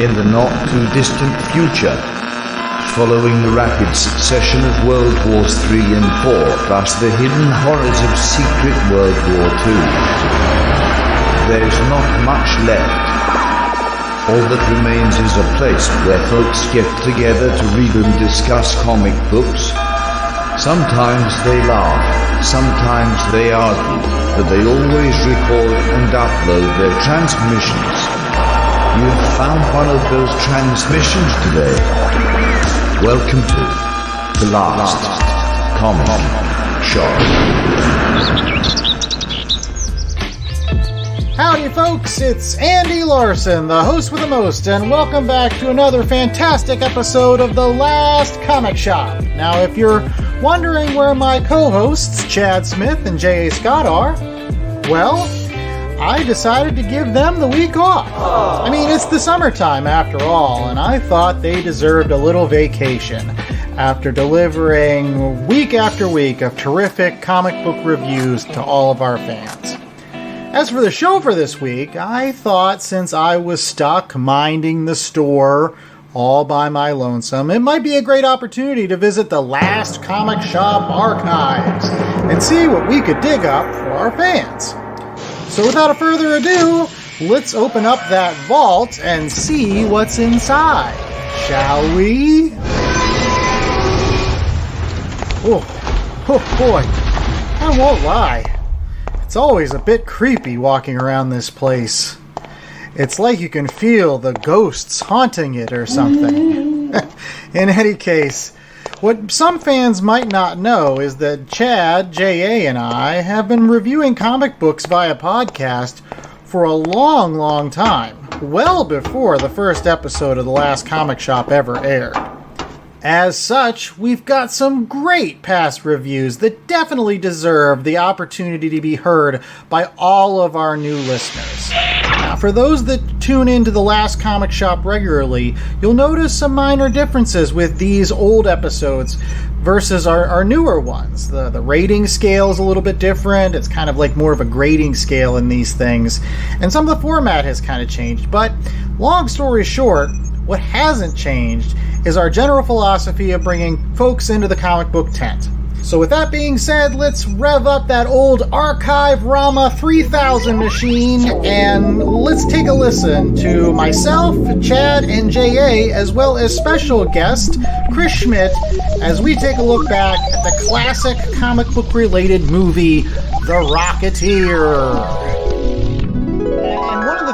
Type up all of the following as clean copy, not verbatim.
in the not-too-distant future, following the rapid succession of World Wars III and IV, plus the hidden horrors of secret World War II. There's not much left. All that remains is a place where folks get together to read and discuss comic books. Sometimes they laugh, sometimes they argue, but they always record and upload their transmissions. You have found one of those transmissions today. Welcome to the last comic shop. Howdy folks, it's Andy Larson, the host with the most, and welcome back to another fantastic episode of The Last Comic Shop. Now, if you're wondering where my co-hosts, Chad Smith and J.A. Scott are, well, I decided to give them the week off. I mean, it's the summertime after all, and I thought they deserved a little vacation after delivering week after week of terrific comic book reviews to all of our fans. As for the show for this week, I thought since I was stuck minding the store all by my lonesome, it might be a great opportunity to visit the Last Comic Shop archives and see what we could dig up for our fans. So without further ado, let's open up that vault and see what's inside, shall we? Oh boy, I won't lie. It's always a bit creepy walking around this place. It's like you can feel the ghosts haunting it or something. In any case, what some fans might not know is that Chad, J.A., and I have been reviewing comic books via podcast for a long, long time, well before the first episode of The Last Comic Shop ever aired. As such, we've got some great past reviews that definitely deserve the opportunity to be heard by all of our new listeners. Now, for those that tune into The Last Comic Shop regularly, you'll notice some minor differences with these old episodes versus our newer ones. The rating scale is a little bit different. It's kind of like more of a grading scale in these things. And some of the format has kind of changed. But long story short, what hasn't changed is our general philosophy of bringing folks into the comic book tent. So with that being said, let's rev up that old Archive Rama 3000 machine and let's take a listen to myself, Chad, and J.A., as well as special guest Chris Schmidt, as we take a look back at the classic comic book related movie, The Rocketeer.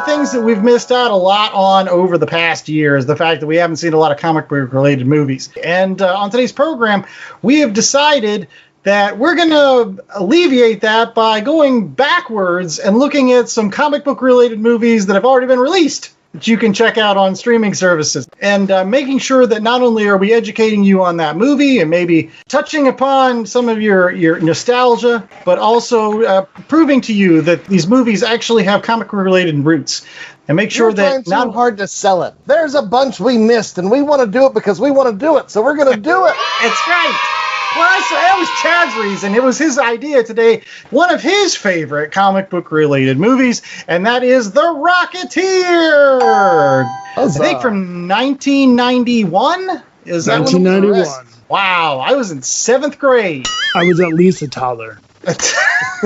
Things that we've missed out a lot on over the past year is the fact that we haven't seen a lot of comic book related movies. And on today's program, we have decided that we're going to alleviate that by going backwards and looking at some comic book related movies that have already been released that you can check out on streaming services, and making sure that not only are we educating you on that movie and maybe touching upon some of your nostalgia, but also proving to you that these movies actually have comic related roots, and make sure that it's not hard to sell it. There's a bunch we missed, and we want to do it because we want to do it, so we're going to do it. That's right. Well, that was Chad's reason. It was his idea today. One of his favorite comic book related movies, and that is The Rocketeer. Huzzah. I think from 1991. Is that 1991. Wow, I was in 7th grade. I was at least a toddler.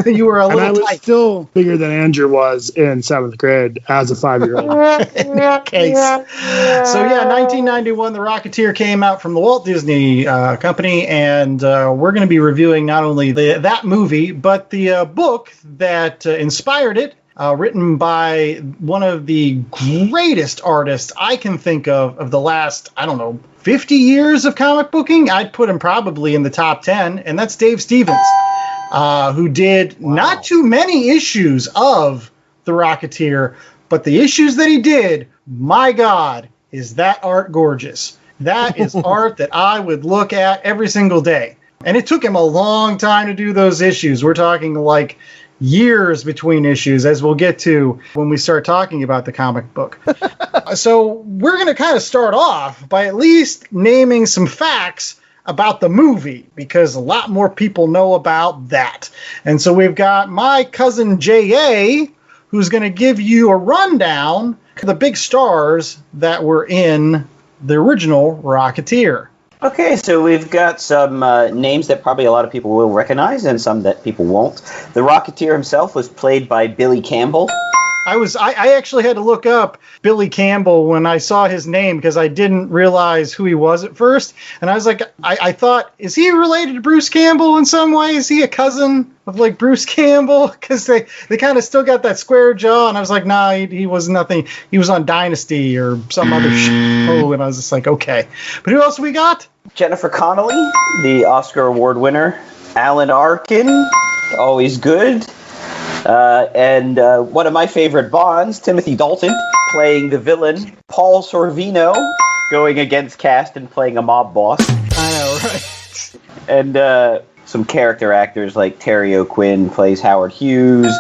You were a little and I was tight. still bigger than Andrew was in 7th grade as a 5-year-old. In that case. So yeah, 1991, The Rocketeer came out from the Walt Disney Company, and we're going to be reviewing not only that movie, but the book that inspired it, written by one of the greatest artists I can think of the last, 50 years of comic booking. I'd put him probably in the top 10, and that's Dave Stevens. Who did not too many issues of The Rocketeer, but the issues that he did, my God, is that art gorgeous. That is art that I would look at every single day. And it took him a long time to do those issues. We're talking like years between issues, as we'll get to when we start talking about the comic book. So we're going to kind of start off by at least naming some facts about the movie, because a lot more people know about that. And so we've got my cousin J.A., who's going to give you a rundown the big stars that were in the original Rocketeer. Okay, so we've got some names that probably a lot of people will recognize and some that people won't. The Rocketeer himself was played by Billy Campbell. I actually had to look up Billy Campbell when I saw his name because I didn't realize who he was at first. And I was like, I thought, is he related to Bruce Campbell in some way? Is he a cousin of like Bruce Campbell? Because they kind of still got that square jaw. And I was like, nah, he was nothing. He was on Dynasty or some other show. And I was just like, okay. But who else we got? Jennifer Connelly, the Oscar Award winner. Alan Arkin, always good. And one of my favorite Bonds, Timothy Dalton, playing the villain. Paul Sorvino, going against cast and playing a mob boss. I know, right? And some character actors like Terry O'Quinn plays Howard Hughes.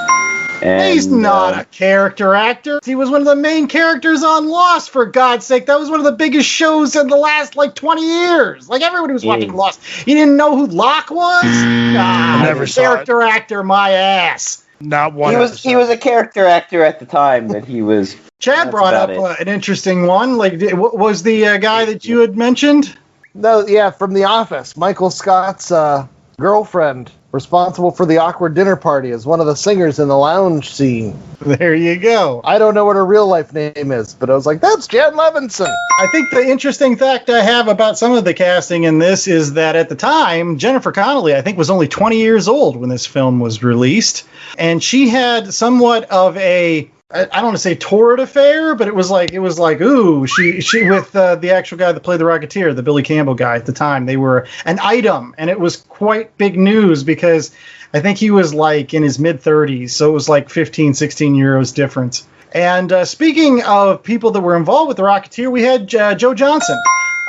And, he's not a character actor. He was one of the main characters on Lost, for God's sake. That was one of the biggest shows in the last, 20 years. Like, everybody was watching Lost. You didn't know who Locke was? Never saw character actor, my ass. Not one. He was a character actor at the time that he was. Chad brought up an interesting one. What was the guy that you had mentioned? No, yeah, from The Office. Michael Scott's girlfriend, responsible for the awkward dinner party, is one of the singers in the lounge scene. There you go. I don't know what her real life name is, but I was like, that's Jan Levinson. I think the interesting fact I have about some of the casting in this is that at the time, Jennifer Connelly, I think, was only 20 years old when this film was released. And she had somewhat of a, I don't want to say torrid affair, but it was like, ooh, she with the actual guy that played the Rocketeer, the Billy Campbell guy at the time, they were an item, and it was quite big news because I think he was in his mid-30s, so it was 15, 16 years difference. And speaking of people that were involved with the Rocketeer, we had Joe Johnson,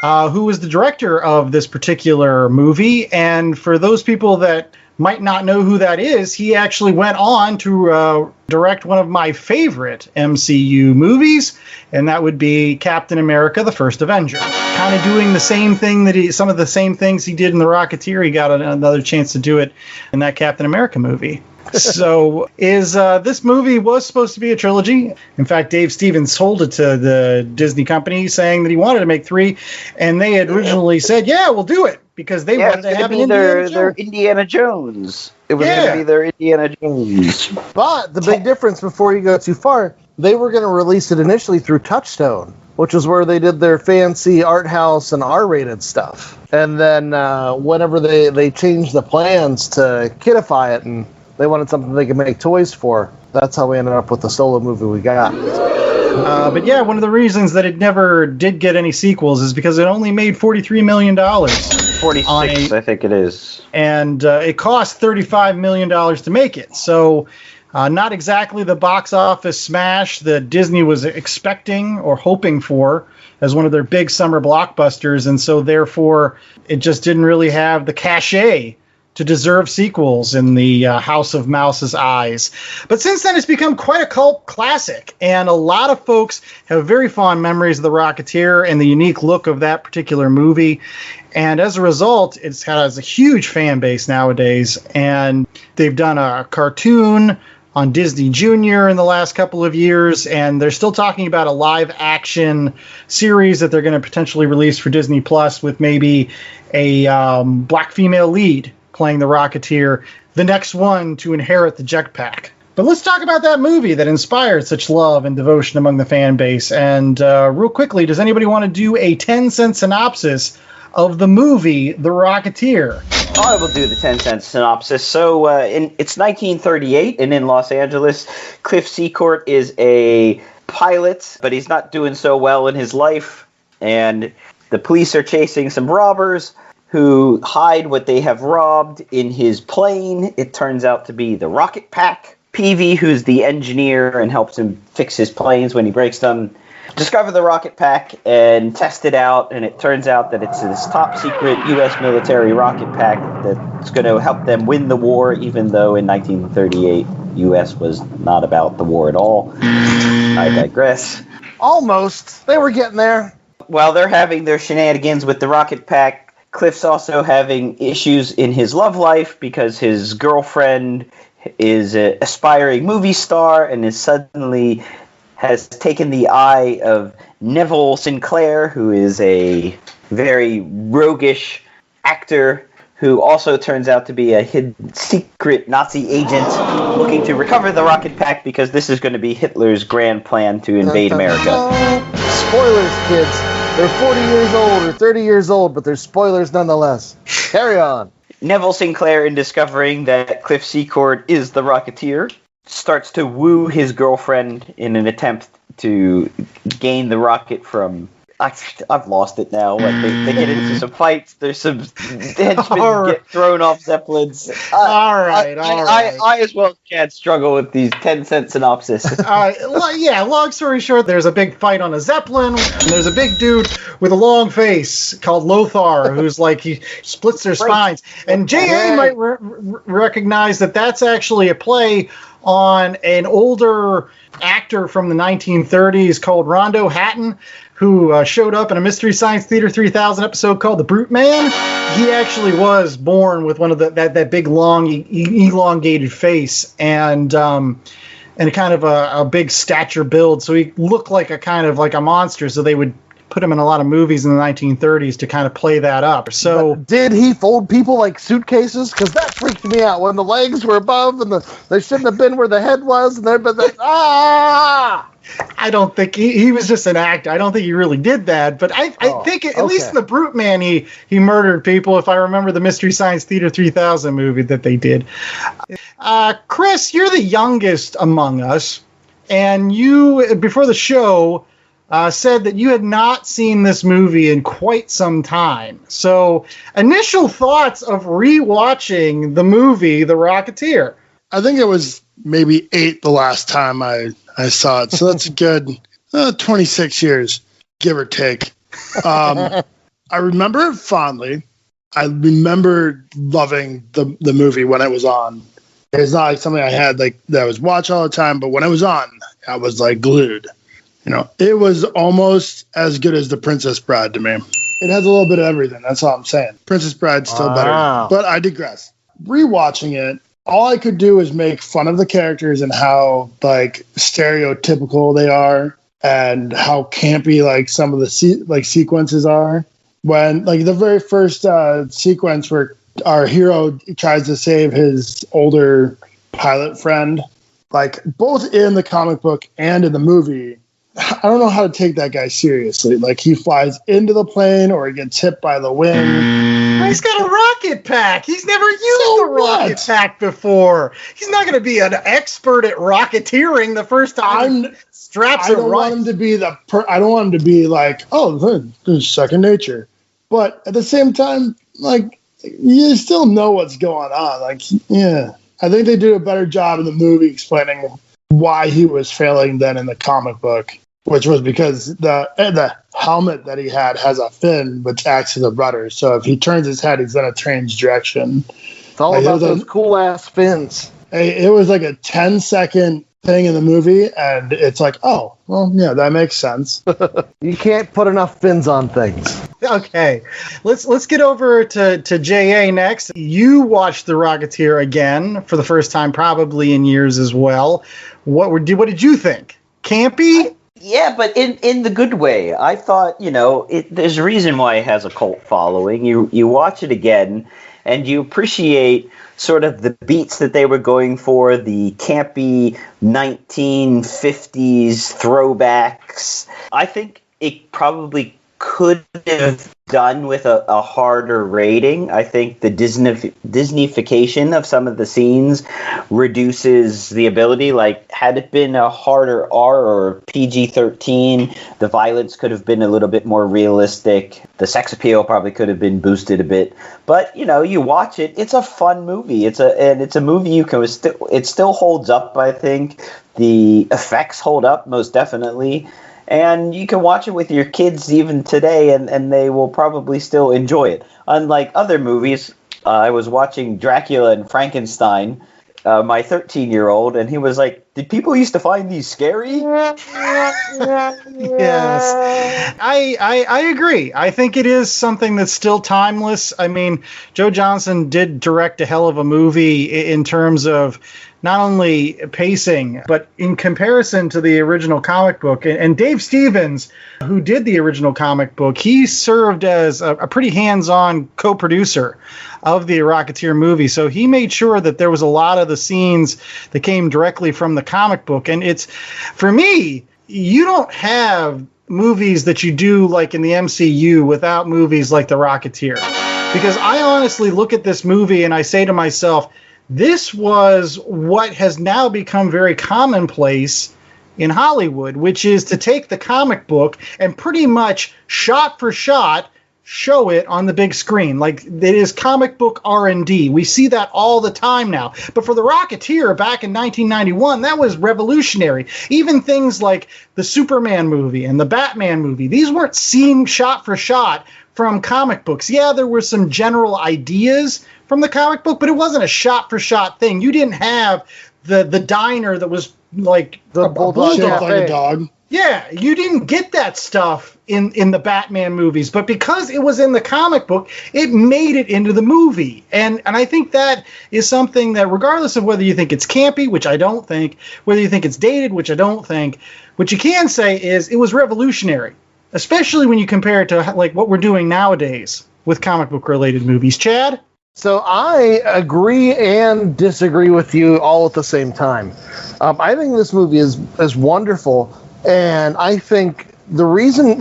who was the director of this particular movie, and for those people that might not know who that is, he actually went on to direct one of my favorite MCU movies, and that would be Captain America: The First Avenger. Kind of doing the same thing some of the same things he did in The Rocketeer. He got another chance to do it in that Captain America movie. So this movie was supposed to be a trilogy. In fact, Dave Stevens sold it to the Disney Company, saying that he wanted to make 3, and they had originally said, yeah, we'll do it, because they wanted to have their Indiana Jones. It was going to be their Indiana Jones. But the big difference, before you go too far, they were going to release it initially through Touchstone, which is where they did their fancy art house and R-rated stuff. And then whenever they changed the plans to kidify it, and they wanted something they could make toys for, that's how we ended up with the solo movie we got. But yeah, one of the reasons that it never did get any sequels is because it only made $43 million. 46, I think it is. And it cost $35 million to make it. So not exactly the box office smash that Disney was expecting or hoping for as one of their big summer blockbusters. And so therefore, it just didn't really have the cachet to deserve sequels in the House of Mouse's eyes. But since then, it's become quite a cult classic, and a lot of folks have very fond memories of The Rocketeer and the unique look of that particular movie. And as a result, it has a huge fan base nowadays, and they've done a cartoon on Disney Junior in the last couple of years, and they're still talking about a live-action series that they're going to potentially release for Disney Plus with maybe a black female lead playing the Rocketeer, the next one to inherit the jetpack. But let's talk about that movie that inspired such love and devotion among the fan base. And real quickly, does anybody want to do a 10-cent synopsis of the movie The Rocketeer? I will do the 10-cent synopsis. So it's 1938, and in Los Angeles, Cliff Secord is a pilot, but he's not doing so well in his life. And the police are chasing some robbers who hide what they have robbed in his plane. It turns out to be the rocket pack. Peavy, who's the engineer and helps him fix his planes when he breaks them, discover the rocket pack and test it out, and it turns out that it's this top secret U.S. military rocket pack that's going to help them win the war, even though in 1938 U.S. was not about the war at all. I digress. Almost. They were getting there. While they're having their shenanigans with the rocket pack, Cliff's also having issues in his love life because his girlfriend is an aspiring movie star and is suddenly has taken the eye of Neville Sinclair, who is a very roguish actor who also turns out to be a hidden secret Nazi agent looking to recover the rocket pack because this is going to be Hitler's grand plan to invade America. Spoilers, kids. They're 40 years old or 30 years old, but they're spoilers nonetheless. Carry on. Neville Sinclair, in discovering that Cliff Secord is the Rocketeer, starts to woo his girlfriend in an attempt to gain the rocket from... I've lost it now. They get into some fights. There's some henchmen get thrown off zeppelins. All right. I as well can't struggle with these 10-cent synopsis. Long story short, there's a big fight on a zeppelin, and there's a big dude with a long face called Lothar, who's like, he splits their spines. And J.A. might recognize that that's actually a play on an older actor from the 1930s called Rondo Hatton, who showed up in a Mystery Science Theater 3000 episode called The Brute Man. He actually was born with one of that big, long, elongated face and a kind of a big stature build. So he looked like a kind of like a monster. So they would put him in a lot of movies in the 1930s to kind of play that up. So but did he fold people like suitcases? Because that freaked me out when the legs were above and they shouldn't have been where the head was. And I don't think he was just an actor. I don't think he really did that. But I think at least in The Brute Man, he murdered people, if I remember the Mystery Science Theater 3000 movie that they did. Chris, you're the youngest among us. And you, before the show, said that you had not seen this movie in quite some time. So, initial thoughts of rewatching the movie, The Rocketeer. I think it was maybe 8 the last time I saw it. So that's a good 26 years, give or take. I remember it fondly. I remember loving the movie when it was on. It's not like something I had that I was watch all the time, but when it was on, I was like glued. It was almost as good as The Princess Bride to me. It has a little bit of everything. That's all I'm saying. Princess Bride's still better, but I digress. Rewatching it, all I could do is make fun of the characters and how like stereotypical they are and how campy like some of the sequences are. When like the very first sequence where our hero tries to save his older pilot friend, like both in the comic book and in the movie, I don't know how to take that guy seriously. Like he flies into the plane or he gets hit by the wing. He's got a rocket pack. He's never used a rocket pack before. He's not going to be an expert at rocketeering the first time. I don't want him to be I don't want him to be like, oh, this is second nature. But at the same time, like you still know what's going on. Like, yeah, I think they did a better job in the movie explaining why he was failing than in the comic book, which was because the helmet that he had has a fin which acts as a rudder. So if he turns his head, he's going to change direction. It's all about those cool-ass fins. It was like a 10-second thing in the movie, and it's like, oh, well, yeah, that makes sense. You can't put enough fins on things. Okay, let's get over to J.A. next. You watched The Rocketeer again for the first time, probably in years as well. What did you think? Campy? Yeah, but in the good way. I thought, there's a reason why it has a cult following. You watch it again, and you appreciate sort of the beats that they were going for, the campy 1950s throwbacks. I think it probably could have done with a harder rating. I think the Disneyfication of some of the scenes reduces the ability. Like, had it been a harder R or PG-13, the violence could have been a little bit more realistic. The sex appeal probably could have been boosted a bit. But, you watch it, it's a fun movie. It's a movie it still holds up, I think. The effects hold up, most definitely. And you can watch it with your kids even today, and they will probably still enjoy it. Unlike other movies, I was watching Dracula and Frankenstein, my 13-year-old, and he was like, did people used to find these scary? Yes. I agree. I think it is something that's still timeless. I mean, Joe Johnston did direct a hell of a movie in terms of not only pacing, but in comparison to the original comic book. And Dave Stevens, who did the original comic book, he served as a pretty hands-on co-producer of the Rocketeer movie. So he made sure that there was a lot of the scenes that came directly from the comic book. And it's, for me, you don't have movies that you do like in the MCU without movies like The Rocketeer. Because I honestly look at this movie and I say to myself, this was what has now become very commonplace in Hollywood, which is to take the comic book and pretty much shot for shot show it on the big screen. Like, it is comic book R&D. We see that all the time now. But for The Rocketeer back in 1991, that was revolutionary. Even things like the Superman movie and the Batman movie, these weren't seen shot for shot from comic books. Yeah, there were some general ideas from the comic book, but it wasn't a shot for shot thing. You didn't have the diner that was like The a bulldog bulldog. Like a dog. Yeah, you didn't get that stuff in the Batman movies, but because it was in the comic book, it made it into the movie. And I think that is something that, regardless of whether you think it's campy, which I don't think, whether you think it's dated, which I don't think, what you can say is it was revolutionary, especially when you compare it to like what we're doing nowadays with comic book related movies. Chad? So I agree and disagree with you all at the same time. I think this movie is wonderful, and I think one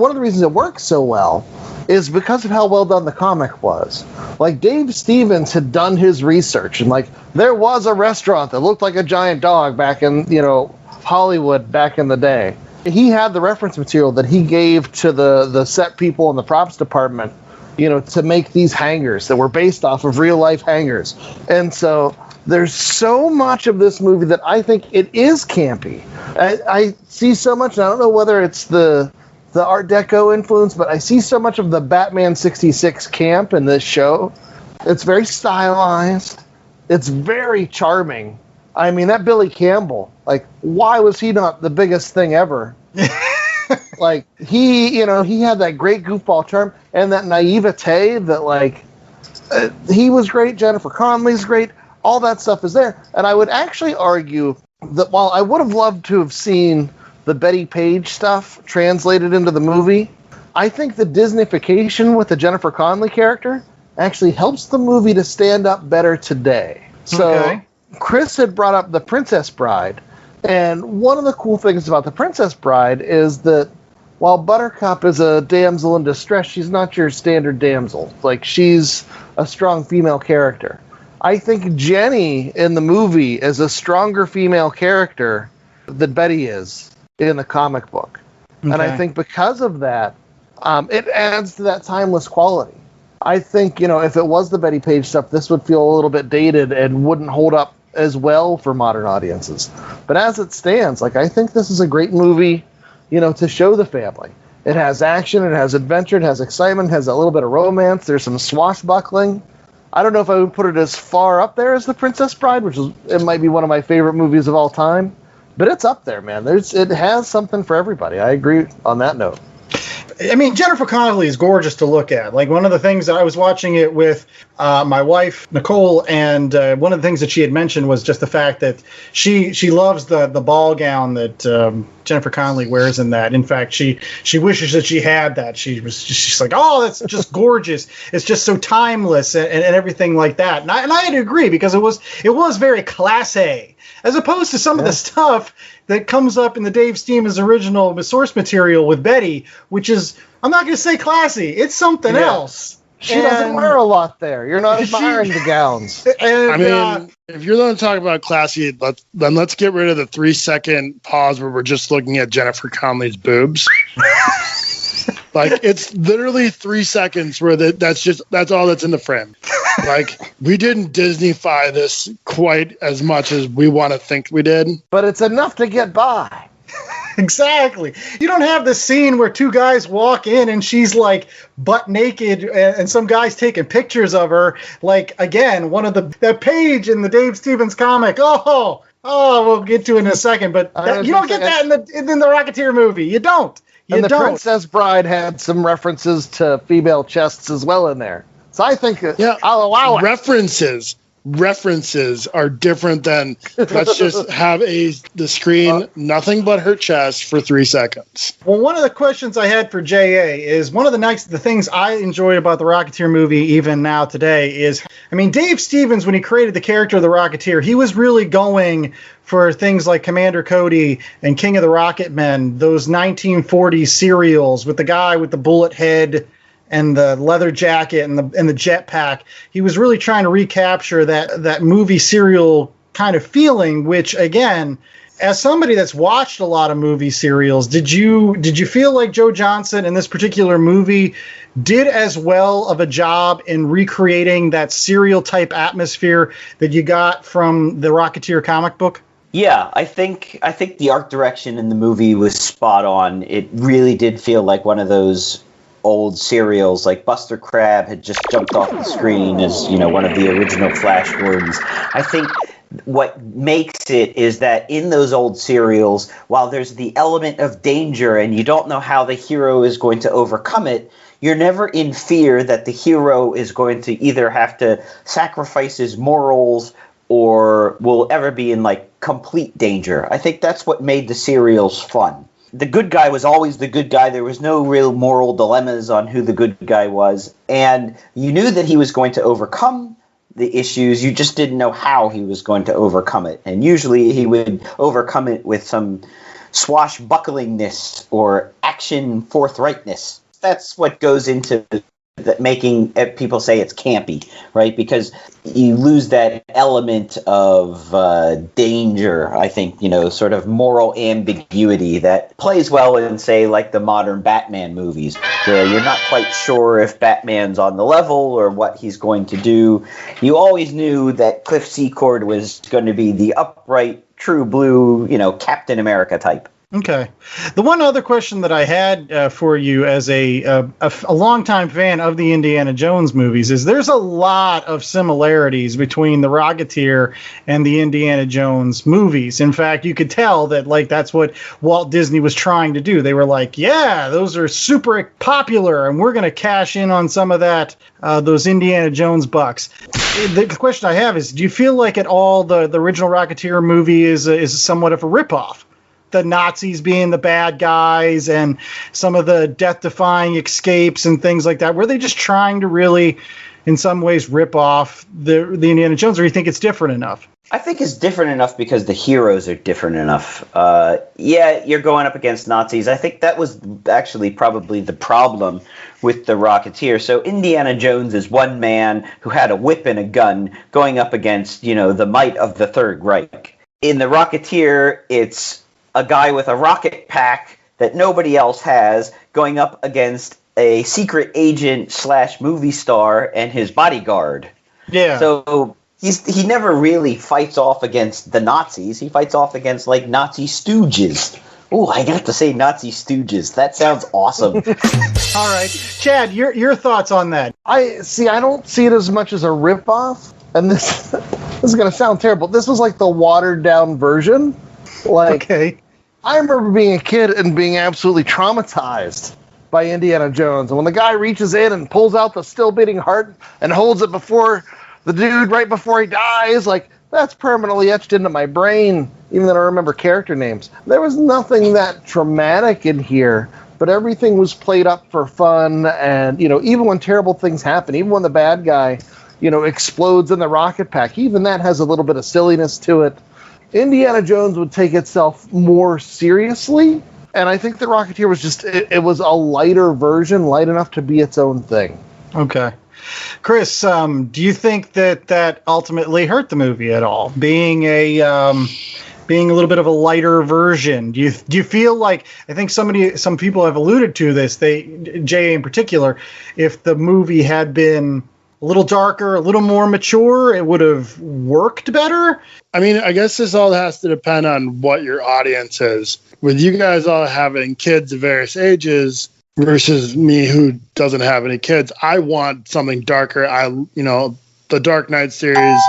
of the reasons it works so well is because of how well done the comic was. Like, Dave Stevens had done his research, and like there was a restaurant that looked like a giant dog back in Hollywood back in the day. He had the reference material that he gave to the set people in the props department, to make these hangars that were based off of real life hangars. And so there's so much of this movie that I think it is campy. I see so much, and I don't know whether it's the Art Deco influence, but I see so much of the Batman 66 camp in this show. It's very stylized. It's very charming. I mean, that Billy Campbell, like, why was he not the biggest thing ever? Like, he had that great goofball charm and that naivete that, like, he was great. Jennifer Connelly's great. All that stuff is there. And I would actually argue that while I would have loved to have seen the Betty Page stuff translated into the movie, I think the Disneyfication with the Jennifer Connelly character actually helps the movie to stand up better today. So Okay. Chris had brought up The Princess Bride. And one of the cool things about The Princess Bride is that while Buttercup is a damsel in distress, she's not your standard damsel. Like, she's a strong female character. I think Jenny in the movie is a stronger female character than Betty is in the comic book. And I Okay. think because of that, it adds to that timeless quality. I think, if it was the Betty Page stuff, this would feel a little bit dated and wouldn't hold up as well for modern audiences. But as it stands, like, I think this is a great movie, to show the family. It has action, it has adventure, it has excitement, it has a little bit of romance, there's some swashbuckling. I don't know if I would put it as far up there as The Princess Bride, it might be one of my favorite movies of all time, but it's up there, man. It has something for everybody. I agree on that note. I mean, Jennifer Connelly is gorgeous to look at. Like, one of the things that I was watching it with my wife, Nicole, and one of the things that she had mentioned was just the fact that she loves the ball gown that Jennifer Connelly wears in that. In fact, she wishes that she had that. She's like, oh, that's just gorgeous. It's just so timeless and everything like that. And I had to agree, because it was very classy, as opposed to some of the stuff that comes up in the Dave Stevens original source material with Betty, which is, I'm not going to say classy, it's something else. She doesn't wear a lot there. You're not admiring the gowns. And, I mean, if you're going to talk about classy, let's get rid of the 3-second pause where we're just looking at Jennifer Connelly's boobs. Like, it's literally 3 seconds where that's all that's in the frame. Like, we didn't Disneyfy this quite as much as we want to think we did. But it's enough to get by. Exactly. You don't have the scene where two guys walk in and she's like butt naked and some guy's taking pictures of her. Like, again, that page in the Dave Stevens comic. Oh, we'll get to it in a second. But you don't get that in the Rocketeer movie. You don't. And the Princess Bride had some references to female chests as well in there. So I think I'll allow it. References. references are different than let's just have the screen nothing but her chest for 3 seconds. Well, one of the questions I had for JA is one of the things I enjoy about the Rocketeer movie even now today is, I mean, Dave Stevens, when he created the character of the Rocketeer, he was really going for things like Commander Cody and King of the Rocket Men, those 1940s serials with the guy with the bullet head and the leather jacket and the jetpack. He was really trying to recapture that movie serial kind of feeling, which, again, as somebody that's watched a lot of movie serials, did you feel like Joe Johnston in this particular movie did as well of a job in recreating that serial type atmosphere that you got from the Rocketeer comic book? Yeah, I think the art direction in the movie was spot on. It really did feel like one of those old serials, like Buster Crabbe had just jumped off the screen as, one of the original Flash Gordons. I think what makes it is that in those old serials, while there's the element of danger and you don't know how the hero is going to overcome it, you're never in fear that the hero is going to either have to sacrifice his morals or will ever be in complete danger. I think that's what made the serials fun. The good guy was always the good guy. There was no real moral dilemmas on who the good guy was. And you knew that he was going to overcome the issues. You just didn't know how he was going to overcome it. And usually he would overcome it with some swashbucklingness or action forthrightness. That's what goes into making people say it's campy, right? Because you lose that element of danger, I think, sort of moral ambiguity that plays well in, say, like the modern Batman movies, where you're not quite sure if Batman's on the level or what he's going to do. You always knew that Cliff Secord was going to be the upright, true blue, Captain America type. Okay. The one other question that I had for you as a longtime fan of the Indiana Jones movies is there's a lot of similarities between the Rocketeer and the Indiana Jones movies. In fact, you could tell that that's what Walt Disney was trying to do. They were like, yeah, those are super popular and we're going to cash in on some of that, those Indiana Jones bucks. The question I have is, do you feel like at all the original Rocketeer movie is somewhat of a ripoff? The Nazis being the bad guys and some of the death-defying escapes and things like that? Were they just trying to really, in some ways, rip off the Indiana Jones, or do you think it's different enough? I think it's different enough because the heroes are different enough. Yeah, you're going up against Nazis. I think that was actually probably the problem with the Rocketeer. So Indiana Jones is one man who had a whip and a gun going up against, the might of the Third Reich. In the Rocketeer, it's a guy with a rocket pack that nobody else has going up against a secret agent / movie star and his bodyguard. Yeah. So he never really fights off against the Nazis. He fights off against Nazi stooges. Oh, I got to say Nazi stooges. That sounds awesome. All right. Chad, your thoughts on that? I don't see it as much as a ripoff. And this is going to sound terrible. This was the watered down version. Okay. I remember being a kid and being absolutely traumatized by Indiana Jones. And when the guy reaches in and pulls out the still beating heart and holds it before the dude right before he dies, that's permanently etched into my brain, even though I remember character names. There was nothing that traumatic in here, but everything was played up for fun. And, even when terrible things happen, even when the bad guy, explodes in the rocket pack, even that has a little bit of silliness to it. Indiana Jones would take itself more seriously, and I think the Rocketeer was just, it was a lighter version, light enough to be its own thing. Okay. Chris, do you think that ultimately hurt the movie at all? Being a little bit of a lighter version, do you feel like, I think some people have alluded to this, Jay in particular, if the movie had been a little darker, a little more mature, it would have worked better? I mean, I guess this all has to depend on what your audience is. With you guys all having kids of various ages versus me who doesn't have any kids, I want something darker. The Dark Knight series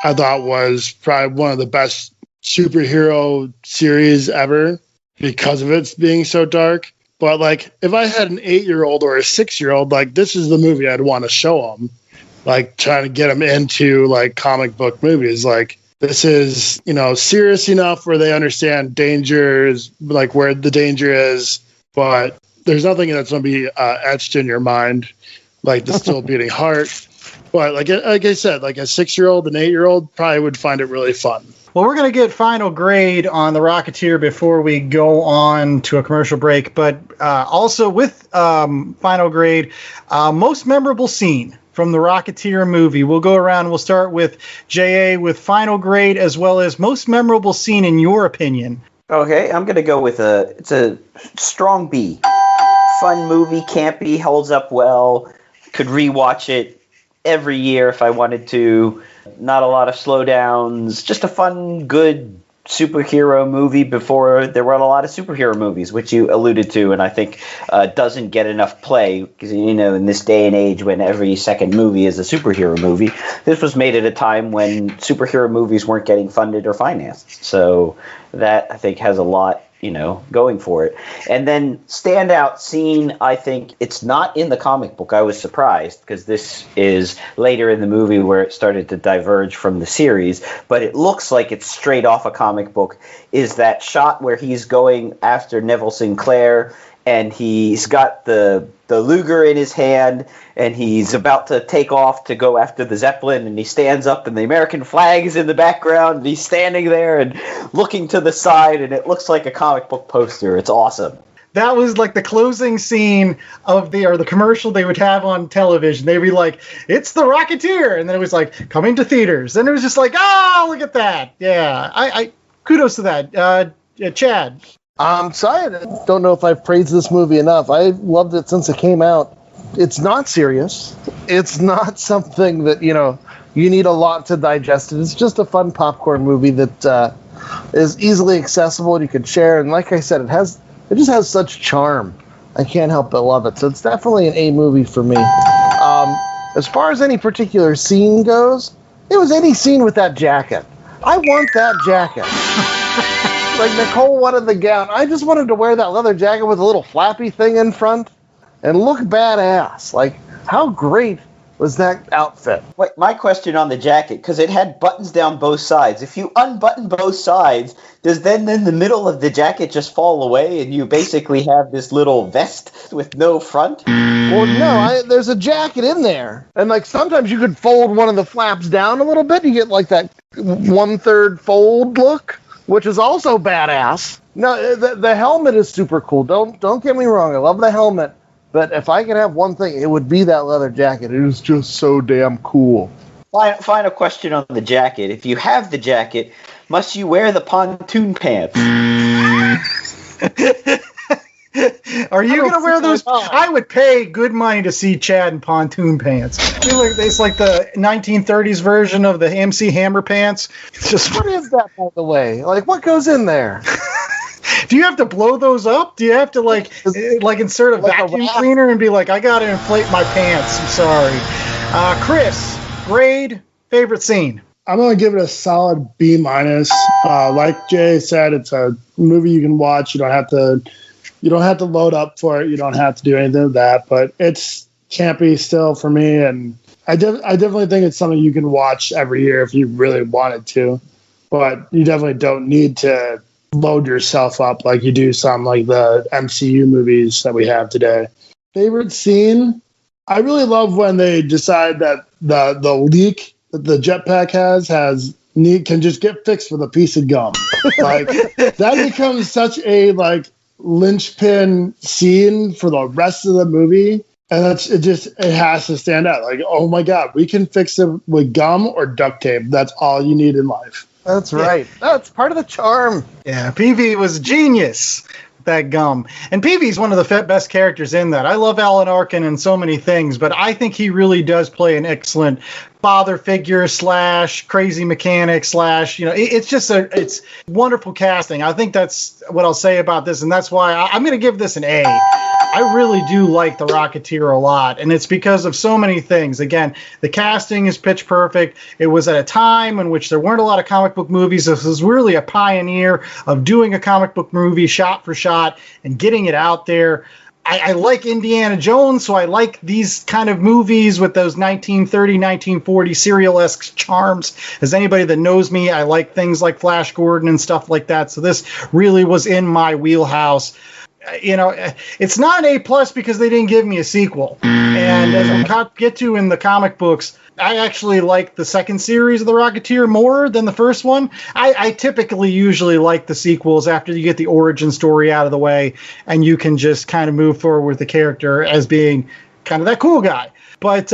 I thought was probably one of the best superhero series ever because of its being so dark. But if I had an 8-year-old or a 6-year-old, this is the movie I'd want to show them. like trying to get them into like comic book movies. Like this is, serious enough where they understand danger is like where the danger is, but there's nothing that's going to be etched in your mind, like the still beating heart. But like I said, like a 6-year-old, an 8-year-old probably would find it really fun. Well, we're going to get final grade on The Rocketeer before we go on to a commercial break. But also with final grade, most memorable scene from the Rocketeer movie. We'll go around. We'll start with J.A. with final grade as well as most memorable scene in your opinion. Okay, I'm going to go with it's a strong B. Fun movie, campy, holds up well. Could rewatch it every year if I wanted to. Not a lot of slowdowns. Just a fun, good superhero movie before there weren't a lot of superhero movies, which you alluded to, and I think doesn't get enough play because, in this day and age when every second movie is a superhero movie, this was made at a time when superhero movies weren't getting funded or financed. So that, I think, has a lot going for it. And then standout scene, I think it's not in the comic book. I was surprised because this is later in the movie where it started to diverge from the series, but it looks like it's straight off a comic book, is that shot where he's going after Neville Sinclair and he's got the Luger in his hand and he's about to take off to go after the Zeppelin, and he stands up and the American flag is in the background and he's standing there and looking to the side and it looks like a comic book poster. It's awesome. That was like the closing scene of the commercial they would have on television. They'd be like, "It's the Rocketeer," and then it was like coming to theaters. And it was just like, "Oh, look at that!" Yeah, I kudos to that, Chad. Sorry, I don't know if I've praised this movie enough. I've loved it since it came out. It's not serious. It's not something that, you need a lot to digest it. It's just a fun popcorn movie that is easily accessible and you can share. And like I said, it just has such charm. I can't help but love it. So it's definitely an A movie for me. As far as any particular scene goes, it was any scene with that jacket. I want that jacket. Like Nicole wanted the gown. I just wanted to wear that leather jacket with a little flappy thing in front and look badass. Like, how great was that outfit? Wait, my question on the jacket, because it had buttons down both sides. If you unbutton both sides, does then the middle of the jacket just fall away and you basically have this little vest with no front? Well, no, there's a jacket in there. And, like, sometimes you could fold one of the flaps down a little bit. You get, like, that 1/3 fold look, which is also badass. No, the helmet is super cool. Don't get me wrong. I love the helmet. But if I could have one thing, it would be that leather jacket. It is just so damn cool. Final question on the jacket. If you have the jacket, must you wear the pontoon pants? Are you going to wear those? I would pay good money to see Chad in pontoon pants. It's like the 1930s version of the MC Hammer pants. It's just, what is that, by the way? Like, what goes in there? Do you have to blow those up? Do you have to like insert a vacuum cleaner and be like, I got to inflate my pants? I'm sorry. Chris, grade, favorite scene? I'm going to give it a solid B-. Like Jay said, it's a movie you can watch. You don't have to load up for it. You don't have to do anything of that. But it's campy still for me, and I definitely think it's something you can watch every year if you really wanted to. But you definitely don't need to load yourself up like you do some like the MCU movies that we have today. Favorite scene? I really love when they decide that the leak that the jetpack can just get fixed with a piece of gum. Like that becomes such a like linchpin scene for the rest of the movie, and it has to stand out. Like, oh my god, we can fix it with gum or duct tape. That's all you need in life. That's right. That's part of the charm. Yeah, Peavy was genius with that gum. And Peavy's one of the best characters in that. I love Alan Arkin and so many things, but I think he really does play an excellent father figure / crazy mechanic / it's wonderful casting. I think that's what I'll say about this, and that's why I'm going to give this an A. I really do like The Rocketeer a lot, and it's because of so many things. Again, the casting is pitch perfect. It was at a time in which there weren't a lot of comic book movies. This was really a pioneer of doing a comic book movie shot for shot and getting it out there. I like Indiana Jones, so I like these kind of movies with those 1930, 1940 serial-esque charms. As anybody that knows me, I like things like Flash Gordon and stuff like that. So this really was in my wheelhouse. You know, it's not an A+ because they didn't give me a sequel. And as we get to in the comic books, I actually like the second series of The Rocketeer more than the first one. I typically usually like the sequels after you get the origin story out of the way and you can just kind of move forward with the character as being kind of that cool guy. But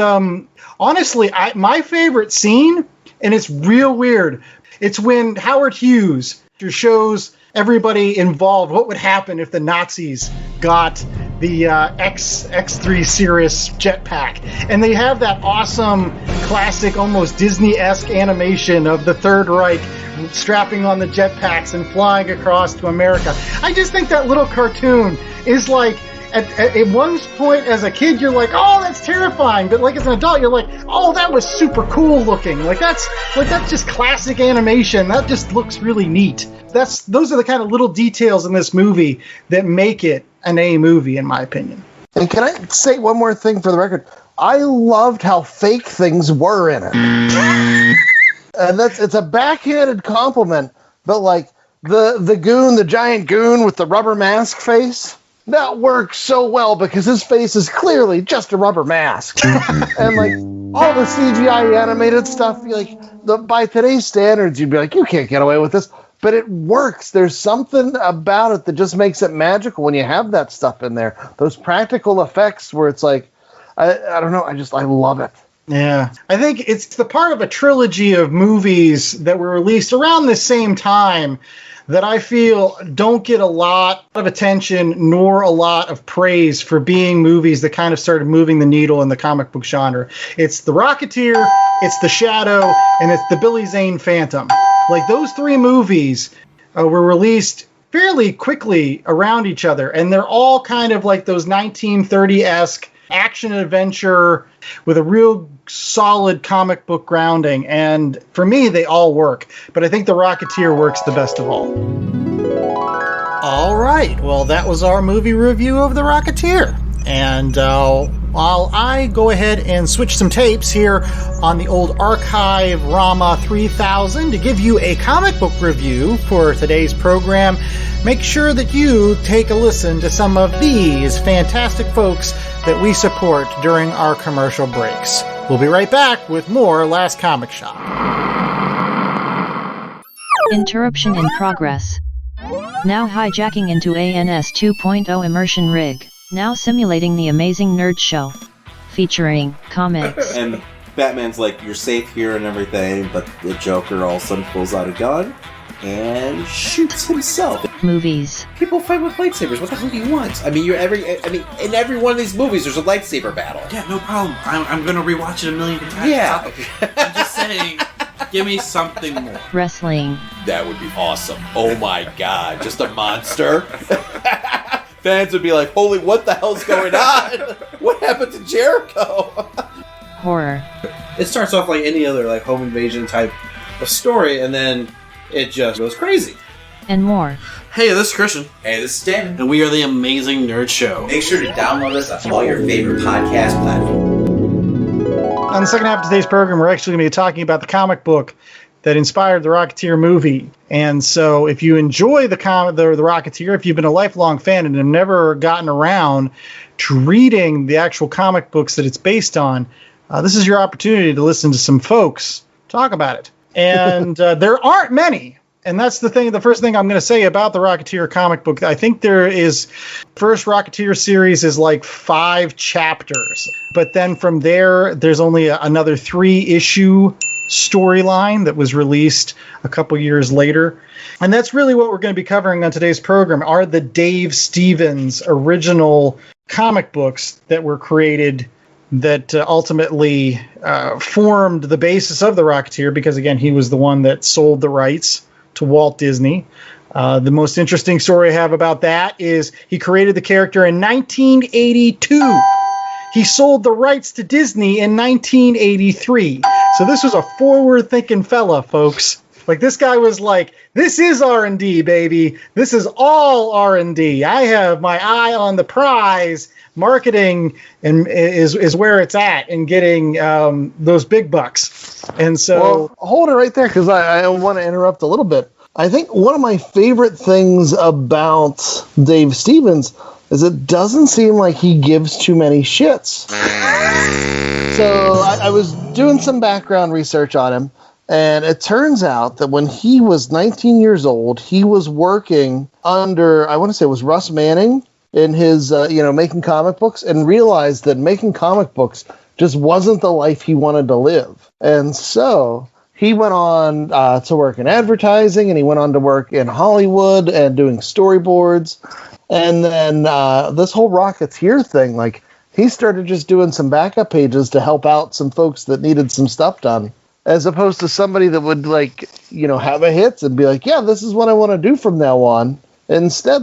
honestly, my favorite scene, and it's real weird, it's when Howard Hughes shows everybody involved what would happen if the Nazis got the X3 Cirrus jetpack. And they have that awesome, classic, almost Disney-esque animation of the Third Reich strapping on the jetpacks and flying across to America. I just think that little cartoon is like, at one point as a kid, you're like, oh, that's terrifying. But like as an adult, you're like, oh, that was super cool looking. That's just classic animation. That just looks really neat. Those are the kind of little details in this movie that make it an A movie, in my opinion. And can I say one more thing for the record? I loved how fake things were in it. And it's a backhanded compliment, but like the giant goon with the rubber mask face, that works so well because his face is clearly just a rubber mask. And like all the CGI animated stuff, by today's standards, you'd be like, you can't get away with this. But it works. There's something about it that just makes it magical when you have that stuff in there. Those practical effects where it's like, I don't know, I love it. Yeah. I think it's the part of a trilogy of movies that were released around the same time that I feel don't get a lot of attention nor a lot of praise for being movies that kind of started moving the needle in the comic book genre. It's The Rocketeer, it's The Shadow, and it's the Billy Zane Phantom. Like, those three movies were released fairly quickly around each other, and they're all kind of like those 1930-esque action adventure with a real solid comic book grounding. And for me, they all work. But I think The Rocketeer works the best of all. All right. Well, that was our movie review of The Rocketeer. And while I go ahead and switch some tapes here on the old Archive Rama 3000 to give you a comic book review for today's program, make sure that you take a listen to some of these fantastic folks that we support during our commercial breaks. We'll be right back with more Last Comic Shop. Interruption in progress. Now hijacking into ANS 2.0 immersion rig. Now simulating the amazing nerd show. Featuring comics. And Batman's like, you're safe here and everything, but the Joker all of a sudden pulls out a gun and shoots himself. Movies. People fight with lightsabers. What the hell do you want? I mean, in every one of these movies, there's a lightsaber battle. Yeah, no problem. I'm gonna rewatch it a million times. Yeah. I'm just saying, give me something more. Wrestling. That would be awesome. Oh my god, just a monster. Fans would be like, holy, what the hell's going on? What happened to Jericho? Horror. It starts off like any other like home invasion type of story, and then it just goes crazy. And more. Hey, this is Christian. Hey, this is Dan. And we are the Amazing Nerd Show. Make sure to download us on all your favorite podcast platforms. On the second half of today's program, we're actually going to be talking about the comic book that inspired the Rocketeer movie. And so if you enjoy the Rocketeer, if you've been a lifelong fan and have never gotten around to reading the actual comic books that it's based on, this is your opportunity to listen to some folks talk about it. And there aren't many. And that's the first thing I'm going to say about the Rocketeer comic book. I think first Rocketeer series is like 5 chapters. But then from there's only another 3-issue storyline that was released a couple years later. And that's really what we're going to be covering on today's program, are the Dave Stevens original comic books that were created that ultimately formed the basis of the Rocketeer, because, again, he was the one that sold the rights to Walt Disney. The most interesting story I have about that is he created the character in 1982. He sold the rights to Disney in 1983. So this was a forward-thinking fella, folks. Like this guy was like, this is R&D, baby. This is all R&D. I have my eye on the prize. Marketing and is where it's at in getting those big bucks. And so, well, hold it right there because I want to interrupt a little bit. I think one of my favorite things about Dave Stevens is it doesn't seem like he gives too many shits. So I was doing some background research on him, and it turns out that when he was 19 years old, he was working under, I want to say it was Russ Manning, in his, making comic books, and realized that making comic books just wasn't the life he wanted to live. And so he went on to work in advertising, and he went on to work in Hollywood and doing storyboards. And then this whole Rocketeer thing, like, he started just doing some backup pages to help out some folks that needed some stuff done, as opposed to somebody that would, have a hit and be like, yeah, this is what I want to do from now on. Instead,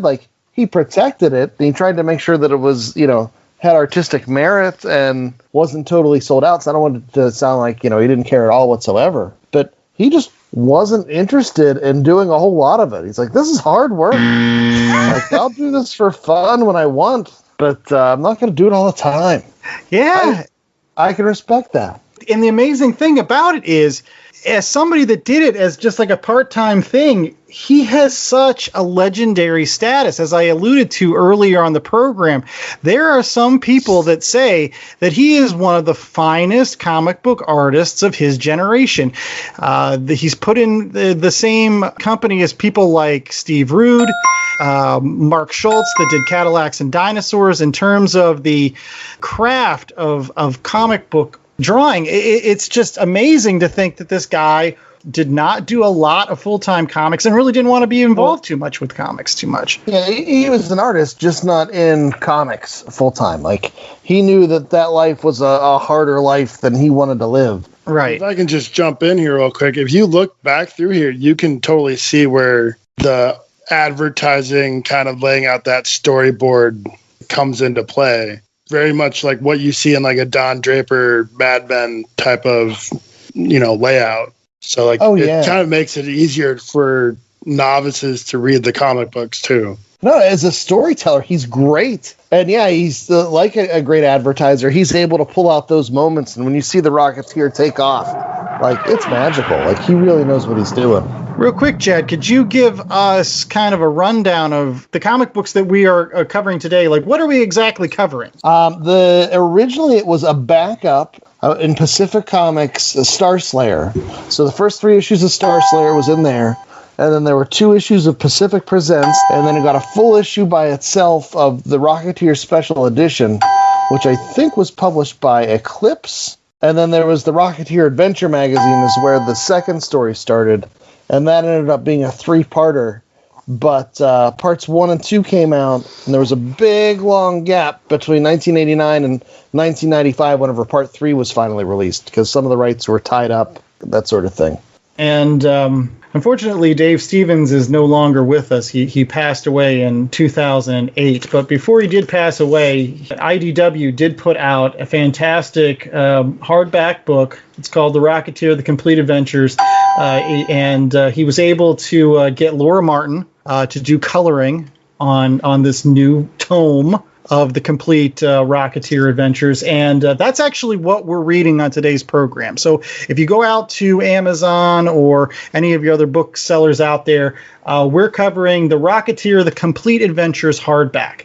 he protected it, and he tried to make sure that it was, had artistic merit and wasn't totally sold out. So I don't want it to sound like, he didn't care at all whatsoever. But he just wasn't interested in doing a whole lot of it. He's like, this is hard work. I'll do this for fun when I want, but I'm not going to do it all the time. Yeah. I can respect that. And the amazing thing about it is, as somebody that did it as just like a part-time thing, he has such a legendary status. As I alluded to earlier on the program, there are some people that say that he is one of the finest comic book artists of his generation. He's put in the same company as people like Steve Rude, Mark Schultz, that did Cadillacs and Dinosaurs. In terms of the craft of comic book drawing, it's just amazing to think that this guy did not do a lot of full-time comics and really didn't want to be involved too much with comics too much. Yeah, he was an artist, just not in comics full-time. He knew that life was a harder life than he wanted to live. Right. If I can just jump in here real quick. If you look back through here, you can totally see where the advertising kind of laying out that storyboard comes into play. Very much like what you see in a Don Draper Mad Men type of, layout. So it kind of makes it easier for novices to read the comic books too. No, as a storyteller, he's great. And yeah, he's like a great advertiser. He's able to pull out those moments. And when you see the Rocketeer take off, it's magical. He really knows what he's doing. Real quick, Chad, could you give us kind of a rundown of the comic books that we are covering today? What are we exactly covering? Originally, it was a backup in Pacific Comics, Star Slayer. So the first 3 issues of Star Slayer was in there. And then there were 2 issues of Pacific Presents. And then it got a full issue by itself of the Rocketeer Special Edition, which I think was published by Eclipse. And then there was the Rocketeer Adventure Magazine is where the second story started. And that ended up being a 3-parter. But parts 1 and 2 came out, and there was a big, long gap between 1989 and 1995 whenever part 3 was finally released, because some of the rights were tied up, that sort of thing. And unfortunately, Dave Stevens is no longer with us. He passed away in 2008. But before he did pass away, IDW did put out a fantastic hardback book. It's called The Rocketeer, The Complete Adventures. And he was able to get Laura Martin to do coloring on this new tome of the complete Rocketeer adventures. And that's actually what we're reading on today's program. So if you go out to Amazon or any of your other booksellers out there, we're covering the Rocketeer, the complete adventures hardback,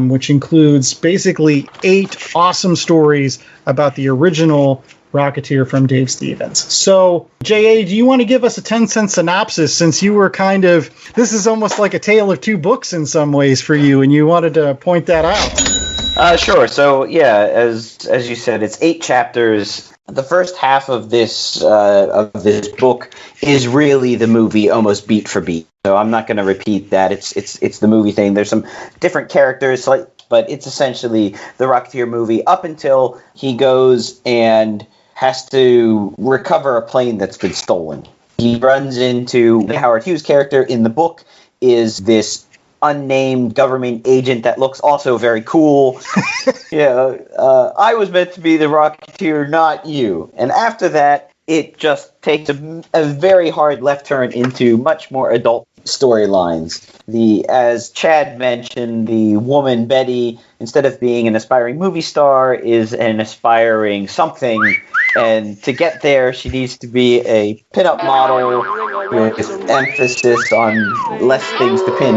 which includes basically 8 awesome stories about the original Rocketeer from Dave Stevens. So, J.A., do you want to give us a 10-cent synopsis, since you were this is almost like a tale of 2 books in some ways for you, and you wanted to point that out? Sure. So, yeah, as you said, it's 8 chapters. The first half of this book is really the movie, almost beat for beat. So I'm not going to repeat that. It's the movie thing. There's some different characters, but it's essentially the Rocketeer movie up until he goes and has to recover a plane that's been stolen. He runs into the Howard Hughes character in the book is this unnamed government agent that looks also very cool. I was meant to be the Rocketeer, not you. And after that, it just takes a very hard left turn into much more adult storylines. As Chad mentioned, the woman Betty, instead of being an aspiring movie star, is an aspiring something. And to get there, she needs to be a pinup model with emphasis on less things to pin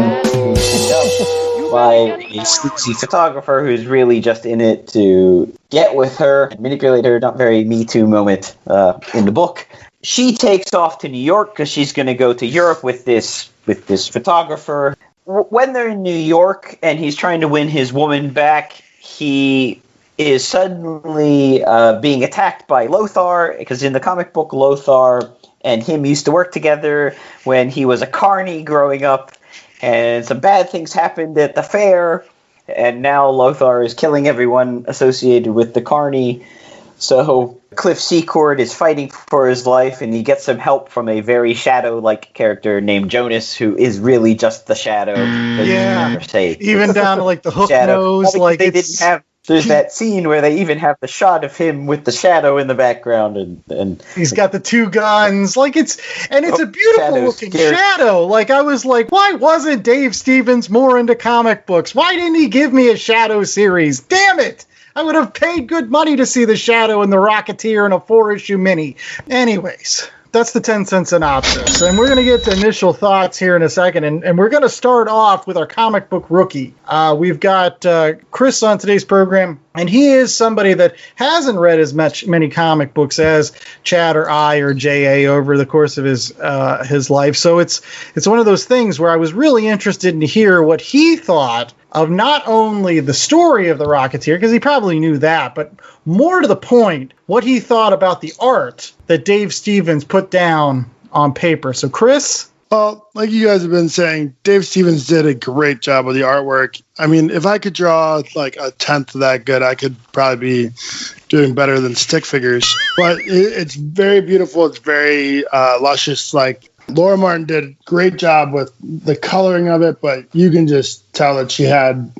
by a sleazy photographer who's really just in it to get with her and manipulate her. Not very Me Too moment in the book. She takes off to New York because she's going to go to Europe with this photographer. When they're in New York and he's trying to win his woman back, he is suddenly being attacked by Lothar, because in the comic book, Lothar and him used to work together when he was a carny growing up, and some bad things happened at the fair, and now Lothar is killing everyone associated with the carny. So Cliff Secord is fighting for his life, and he gets some help from a very Shadow-like character named Jonas, who is really just the Shadow. Yeah, even down to like the hook nose, like they didn't have. There's that scene where they even have the shot of him with the Shadow in the background, and he's got the two guns. Like it's a beautiful looking Shadow. Like I was like, why wasn't Dave Stevens more into comic books? Why didn't he give me a Shadow series? Damn it! I would have paid good money to see the Shadow and the Rocketeer in a 4-issue mini. Anyways, that's the 10-cent synopsis. And we're going to get to initial thoughts here in a second. And we're going to start off with our comic book rookie. We've got Chris on today's program. And he is somebody that hasn't read as many comic books as Chad or I or J.A. over the course of his life. So it's one of those things where I was really interested to hear what he thought of not only the story of the Rocketeer, because he probably knew that, but more to the point, what he thought about the art that Dave Stevens put down on paper. So, Chris? Well, like you guys have been saying, Dave Stevens did a great job with the artwork. I mean, if I could draw like a tenth of that good, I could probably be doing better than stick figures. But it's very beautiful. It's very luscious. Like Laura Martin did a great job with the coloring of it, but you can just tell that she had,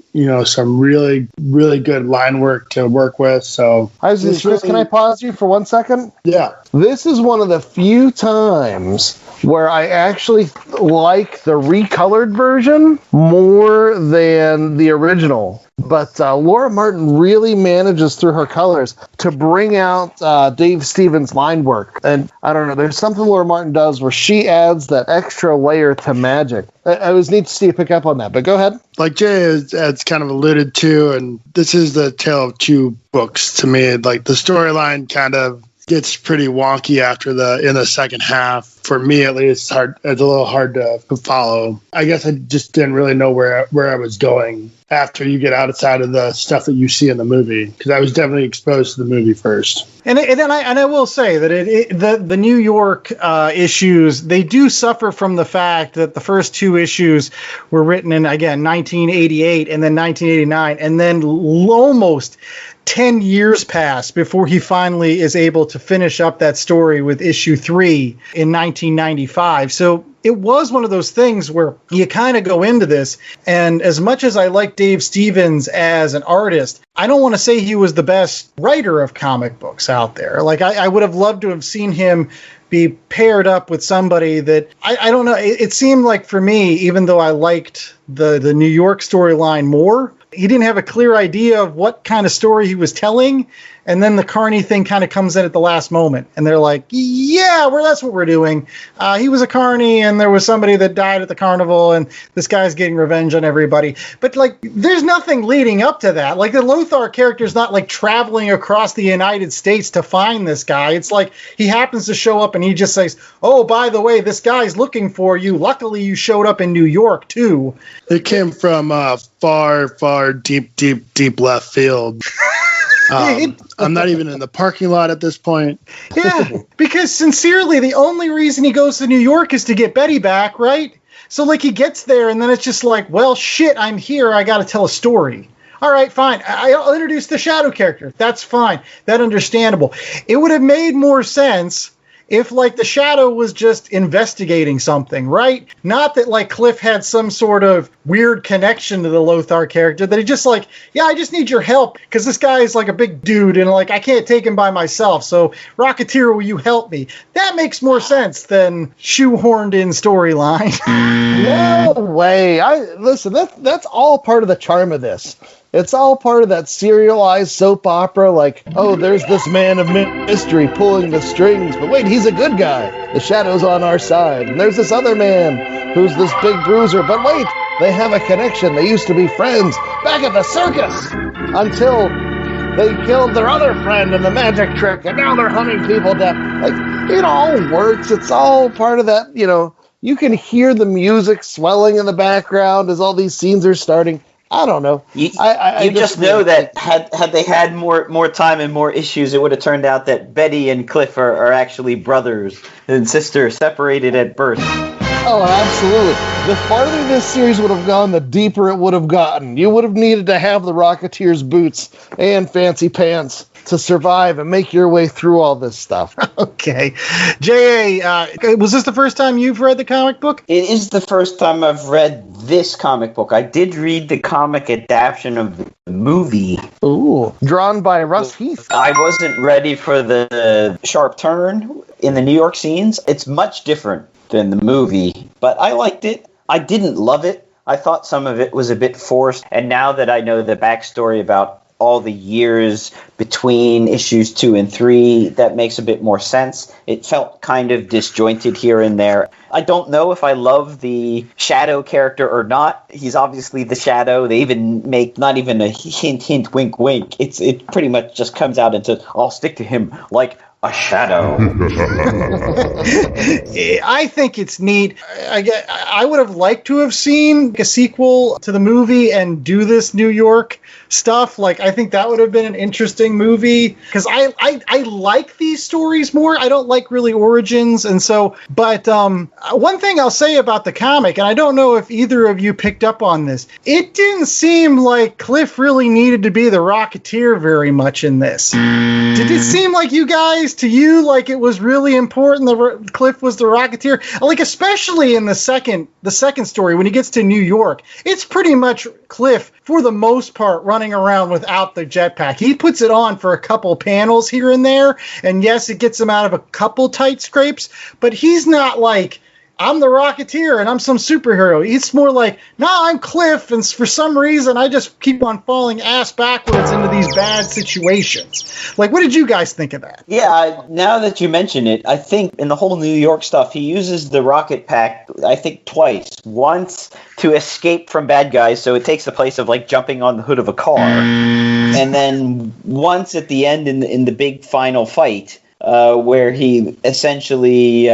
some really, really good line work to work with. So, Chris, can I pause you for 1 second? Yeah. This is one of the few times where I actually like the recolored version more than the original. But Laura Martin really manages through her colors to bring out Dave Stevens' line work. And I don't know, there's something Laura Martin does where she adds that extra layer to magic. I was neat to see you pick up on that, but go ahead. Like Jay has kind of alluded to, and this is the tale of two books to me. Like the storyline kind of gets pretty wonky in the second half. For me, at least, it's a little hard to follow. I guess I just didn't really know where I was going after you get outside of the stuff that you see in the movie, because I was definitely exposed to the movie first. And I will say that the New York issues, they do suffer from the fact that the first two issues were written in, again, 1988 and then 1989, and then almost 10 years pass before he finally is able to finish up that story with issue 3 in 1995. So it was one of those things where you kind of go into this, and as much as I like Dave Stevens as an artist, I don't want to say he was the best writer of comic books out there. Like I would have loved to have seen him be paired up with somebody that I don't know. It seemed like for me, even though I liked the New York storyline more, he didn't have a clear idea of what kind of story he was telling. And then the Carney thing kind of comes in at the last moment. And they're like, yeah, that's what we're doing. He was a Carney, and there was somebody that died at the carnival, and this guy's getting revenge on everybody. But, like, there's nothing leading up to that. Like, the Lothar character is not, like, traveling across the United States to find this guy. It's like he happens to show up, and he just says, oh, by the way, this guy's looking for you. Luckily, you showed up in New York, too. It came from far, far, deep left field. I'm not even in the parking lot at this point. Yeah, because sincerely, the only reason he goes to New York is to get Betty back, right? So, like, he gets there, and then it's just like, well, shit, I'm here. I got to tell a story. All right, fine. I'll introduce the Shadow character. That's fine. That's understandable. It would have made more sense if like the Shadow was just investigating something, right? Not that like Cliff had some sort of weird connection to the Lothar character, that he just like, yeah, I just need your help because this guy is like a big dude and like I can't take him by myself. So Rocketeer, will you help me? That makes more sense than shoehorned in storyline. No way. Listen, that's all part of the charm of this. It's all part of that serialized soap opera, like, oh, there's this man of mystery pulling the strings, but wait, he's a good guy. The Shadow's on our side. And there's this other man who's this big bruiser, but wait, they have a connection. They used to be friends back at the circus until they killed their other friend in the magic trick, and now they're hunting people down. Like, it all works. It's all part of that, you can hear the music swelling in the background as all these scenes are starting. I don't know. You just know that had they had more time and more issues, it would have turned out that Betty and Cliff are actually brothers and sisters separated at birth. Oh, absolutely. The farther this series would have gone, the deeper it would have gotten. You would have needed to have the Rocketeer's boots and fancy pants to survive and make your way through all this stuff. Okay. J.A., was this the first time you've read the comic book? It is the first time I've read this comic book. I did read the comic adaptation of the movie. Ooh. Drawn by Russ Heath. I wasn't ready for the sharp turn in the New York scenes. It's much different than the movie, but I liked it. I didn't love it. I thought some of it was a bit forced, and now that I know the backstory about all the years between issues 2 and 3, that makes a bit more sense. It felt kind of disjointed here and there. I don't know if I love the Shadow character or not. He's obviously the Shadow. They even make not even a hint, wink, wink. It pretty much just comes out into, I'll stick to him like a shadow. I think it's neat. I would have liked to have seen a sequel to the movie and do this New York stuff. Like, I think that would have been an interesting movie because I like these stories more. I don't like really origins. And so, but one thing I'll say about the comic, and I don't know if either of you picked up on this, it didn't seem like Cliff really needed to be the Rocketeer very much in this. Did it seem like you guys, to you, like it was really important that Cliff was the Rocketeer? Like, especially in the second story when he gets to New York, it's pretty much Cliff for the most part running around without the jetpack. He puts it on for a couple panels here and there, and yes, it gets him out of a couple tight scrapes, but he's not like, I'm the Rocketeer and I'm some superhero. It's more like, nah, I'm Cliff, and for some reason I just keep on falling ass backwards into these bad situations. Like, what did you guys think of that? Yeah, now that you mention it, I think in the whole New York stuff, he uses the rocket pack, I think twice. Once to escape from bad guys, so it takes the place of like jumping on the hood of a car. And then once at the end in the big final fight, where he essentially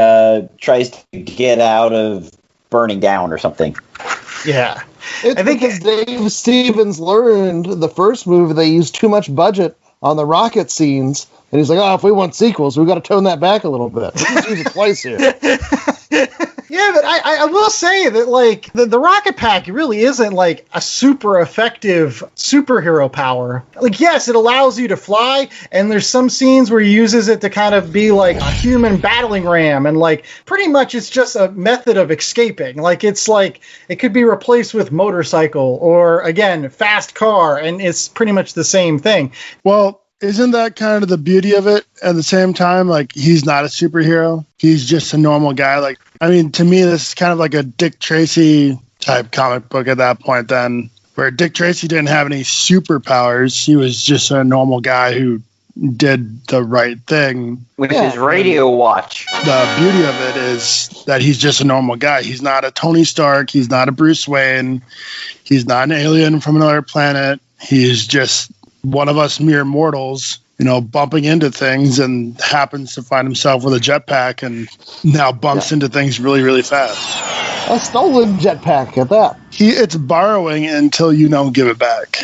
tries to get out of burning down or something. Yeah. I think as Dave Stevens learned the first movie, they used too much budget on the rocket scenes. And he's like, oh, if we want sequels, we've got to tone that back a little bit. Let's use it twice here. Yeah, but I will say that, like, the rocket pack really isn't, like, a super effective superhero power. Like, yes, it allows you to fly, and there's some scenes where he uses it to kind of be, like, a human battling ram, and, like, pretty much it's just a method of escaping. Like, it's like, it could be replaced with motorcycle, or, again, fast car, and it's pretty much the same thing. Well, isn't that kind of the beauty of it? At the same time, like, he's not a superhero. He's just a normal guy. Like, I mean, to me, this is kind of like a Dick Tracy type comic book at that point then, where Dick Tracy didn't have any superpowers. He was just a normal guy who did the right thing. With his radio watch. The beauty of it is that he's just a normal guy. He's not a Tony Stark. He's not a Bruce Wayne. He's not an alien from another planet. He's just one of us mere mortals, you know, bumping into things, and happens to find himself with a jetpack and now bumps into things really, really fast. A stolen jetpack at that. It's borrowing until you don't give it back.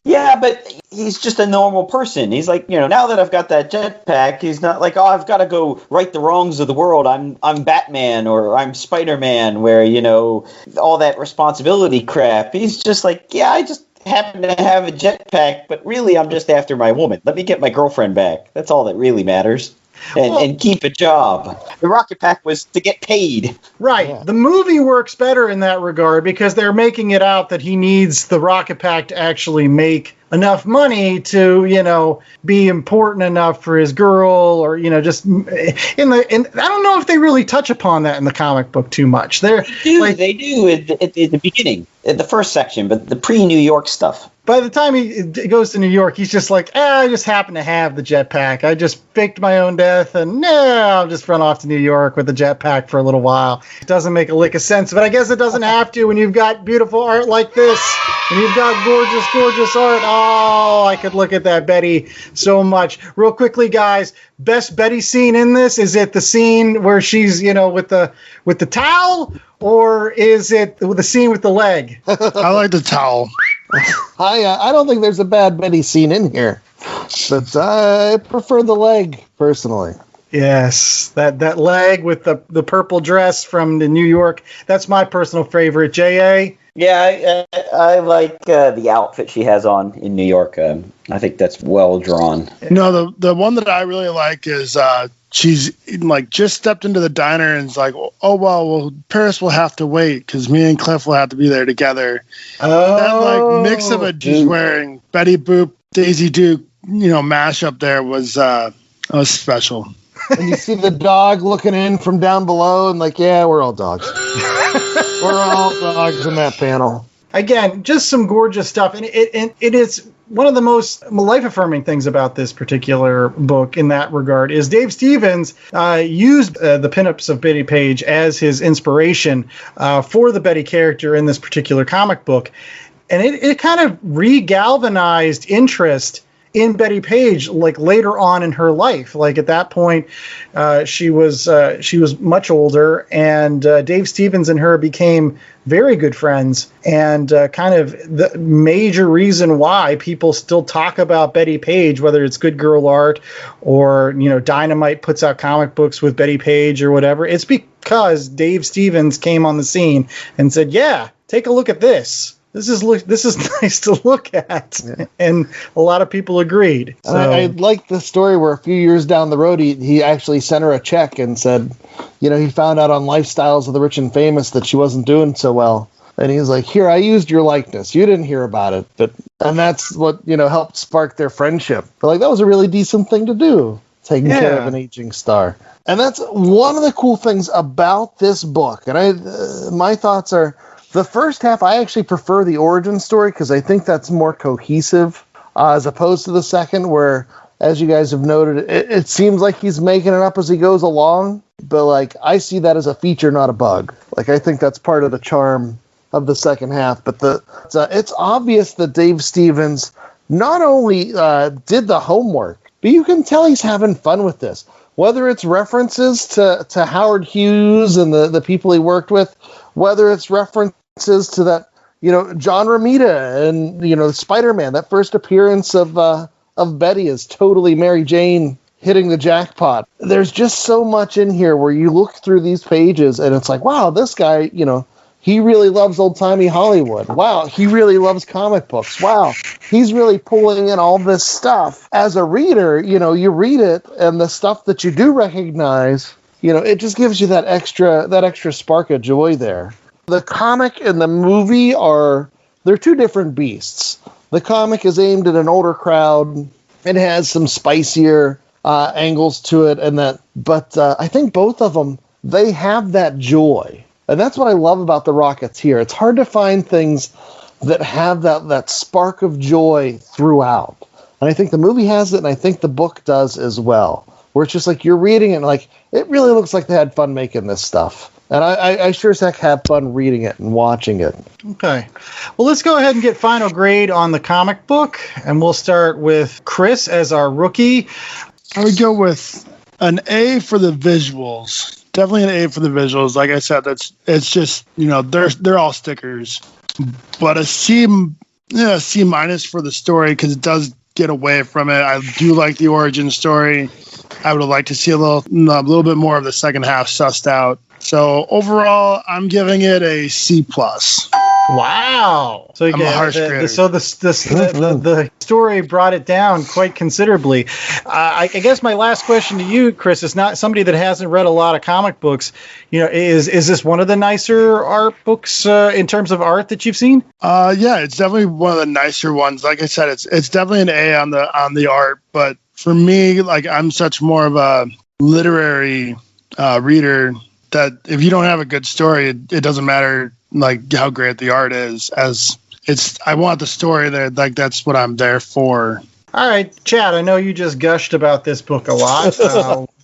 Yeah, but he's just a normal person. He's like, you know, now that I've got that jetpack, he's not like, oh, I've got to go right the wrongs of the world. I'm Batman or I'm Spider-Man, where, you know, all that responsibility crap. He's just like, yeah, I just happen to have a jetpack, but really I'm just after my woman. Let me get my girlfriend back. That's all that really matters. and keep a job. The Rocket Pack was to get paid. Right. Yeah. The movie works better in that regard because they're making it out that he needs the Rocket Pack to actually make enough money to, be important enough for his girl, or, just I don't know if they really touch upon that in the comic book too much. They do at the beginning, at the first section, but the pre-New York stuff. By the time he goes to New York, he's just like, I just happen to have the jetpack. I just faked my own death, and I'll just run off to New York with the jetpack for a little while. It doesn't make a lick of sense, but I guess it doesn't have to when you've got beautiful art like this, and you've got gorgeous, gorgeous art. Oh, I could look at that Betty so much. Real quickly, guys, best Betty scene in this? Is it the scene where she's, with the towel, or is it the scene with the leg? I like the towel. I don't think there's a bad Betty scene in here, but I prefer the leg personally. Yes, that leg with the purple dress from the New York. That's my personal favorite. J.A.? Yeah, I like the outfit she has on in New York. I think that's well drawn. No, the one that I really like is she's just stepped into the diner and is like, oh, well, Paris will have to wait because me and Cliff will have to be there together. Oh. That mix of it, just wearing Betty Boop, Daisy Duke, mashup there was special. And you see the dog looking in from down below and yeah, we're all dogs. We're all dogs in that panel. Again, just some gorgeous stuff. And it is one of the most life-affirming things about this particular book in that regard is Dave Stevens used the pinups of Betty Page as his inspiration for the Betty character in this particular comic book. And it kind of re-galvanized interest in Betty Page, later on in her life. At that point, she was much older, and Dave Stevens and her became very good friends, and kind of the major reason why people still talk about Betty Page, whether it's Good Girl Art or Dynamite puts out comic books with Betty Page or whatever. It's because Dave Stevens came on the scene and said, "Yeah, take a look at this. This is nice to look at," and a lot of people agreed. So. I like the story where a few years down the road, he actually sent her a check and said, he found out on Lifestyles of the Rich and Famous that she wasn't doing so well, and he's like, "Here, I used your likeness. You didn't hear about it, and that's what helped spark their friendship." But that was a really decent thing to do, taking care of an aging star, and that's one of the cool things about this book. And my thoughts are. The first half, I actually prefer the origin story because I think that's more cohesive as opposed to the second where, as you guys have noted, it seems like he's making it up as he goes along. But, I see that as a feature, not a bug. I think that's part of the charm of the second half. But it's obvious that Dave Stevens not only did the homework, but you can tell he's having fun with this. Whether it's references to Howard Hughes and the people he worked with, whether it's references to that, John Romita and, Spider-Man, that first appearance of Betty as totally Mary Jane hitting the jackpot. There's just so much in here where you look through these pages and it's like, wow, this guy, he really loves old-timey Hollywood. Wow, he really loves comic books. Wow, he's really pulling in all this stuff. As a reader, you read it and the stuff that you do recognize, it just gives you that extra spark of joy there. The comic and the movie they're two different beasts. The comic is aimed at an older crowd. It has some spicier angles to it, but I think both of them, they have that joy. And that's what I love about the Rocketeer. It's hard to find things that have that spark of joy throughout. And I think the movie has it, and I think the book does as well. Where it's just you're reading it and it really looks like they had fun making this stuff. And I sure as heck have fun reading it and watching it. Okay. Well, let's go ahead and get final grade on the comic book. And we'll start with Chris as our rookie. I would go with an A for the visuals. Definitely an A for the visuals. Like I said, it's just, they're all stickers. But a C minus for the story because it does get away from it. I do like the origin story. I would have liked to see a little bit more of the second half sussed out. So overall, I'm giving it a C+. Wow. So I'm a harsh critic. the story brought it down quite considerably. I guess my last question to you, Chris, is not somebody that hasn't read a lot of comic books. Is this one of the nicer art books in terms of art that you've seen? Yeah, it's definitely one of the nicer ones. Like I said, it's definitely an A on the art. But for me, like I'm such more of a literary reader that if you don't have a good story, it doesn't matter like how great the art is. I want the story there. Like that's what I'm there for. All right, Chad. I know you just gushed about this book a lot.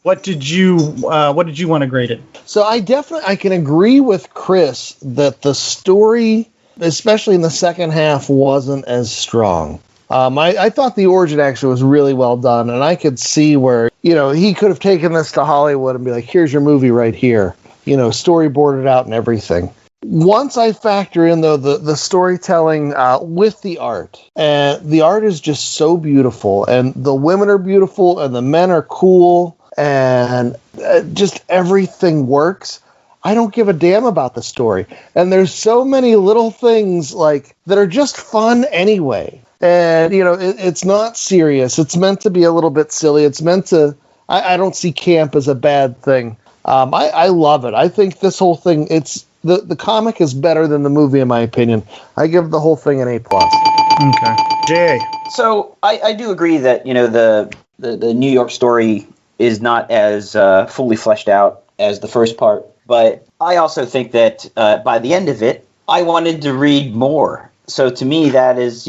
What did you want to grade it? So I can agree with Chris that the story, especially in the second half, wasn't as strong. I thought the origin actually was really well done, and I could see where, he could have taken this to Hollywood and be like, here's your movie right here, storyboarded out and everything. Once I factor in, though, the storytelling with the art, and the art is just so beautiful, and the women are beautiful, and the men are cool, and just everything works. I don't give a damn about the story. And there's so many little things like that are just fun anyway. And, it's not serious. It's meant to be a little bit silly. It's meant to, I don't see camp as a bad thing. I love it. I think this whole thing, the comic is better than the movie, in my opinion. I give the whole thing an A+. Okay. Jay. So I do agree that, the New York story is not as fully fleshed out as the first part. But I also think that by the end of it, I wanted to read more. So to me, that is,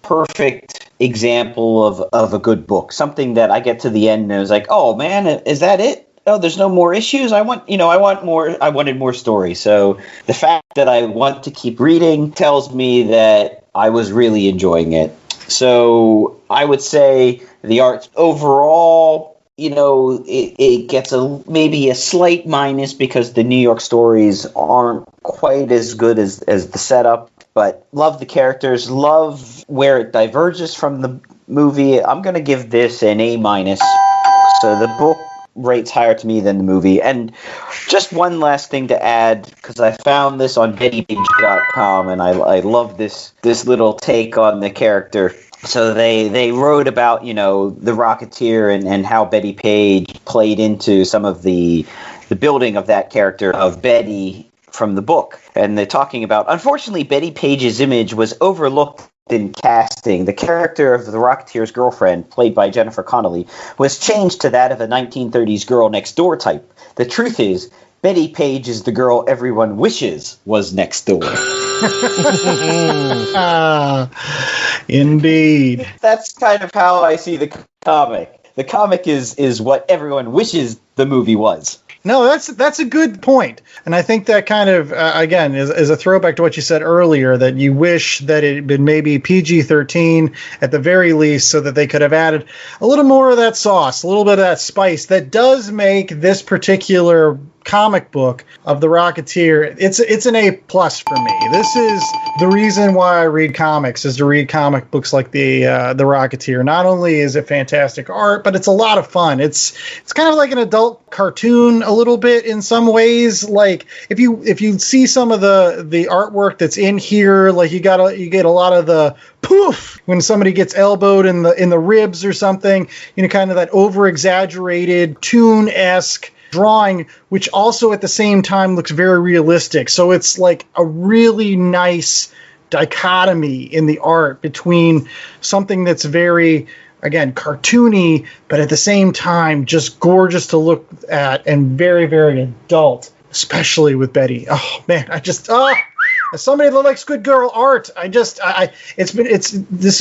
perfect example of a good book. Something that I get to the end and I was like, oh man, is that it? Oh, there's no more issues. I want more. I wanted more story. So the fact that I want to keep reading tells me that I was really enjoying it. So I would say the art overall, it gets maybe a slight minus because the New York stories aren't quite as good as the setup, but love the characters, love where it diverges from the movie. I'm going to give this an A-. So the book rates higher to me than the movie. And just one last thing to add, because I found this on BettyPage.com, and I love this little take on the character. So they wrote about, the Rocketeer and how Betty Page played into some of the building of that character of Betty from the book. And they're talking about, unfortunately, Betty Page's image was overlooked in casting. The character of the Rocketeer's girlfriend, played by Jennifer Connelly, was changed to that of a 1930s girl next door type. The truth is, Betty Page is the girl everyone wishes was next door. Indeed. That's kind of how I see the comic. The comic is what everyone wishes the movie was. No, that's a good point. And I think that kind of, again, is a throwback to what you said earlier, that you wish that it had been maybe PG-13 at the very least, so that they could have added a little more of that sauce, a little bit of that spice that does make this particular comic book of the Rocketeer, it's an A+ for me. This is the reason why I read comics, is to read comic books like the Rocketeer. Not only is it fantastic art, but it's a lot of fun. It's kind of like an adult cartoon a little bit in some ways. Like if you see some of the artwork that's in here, like you get a lot of the poof when somebody gets elbowed in the ribs or something, kind of that over exaggerated toon-esque drawing, which also at the same time looks very realistic. So it's like a really nice dichotomy in the art between something that's very, again, cartoony, but at the same time just gorgeous to look at and very, very adult, especially with Betty. Oh man, as somebody that likes good girl art, this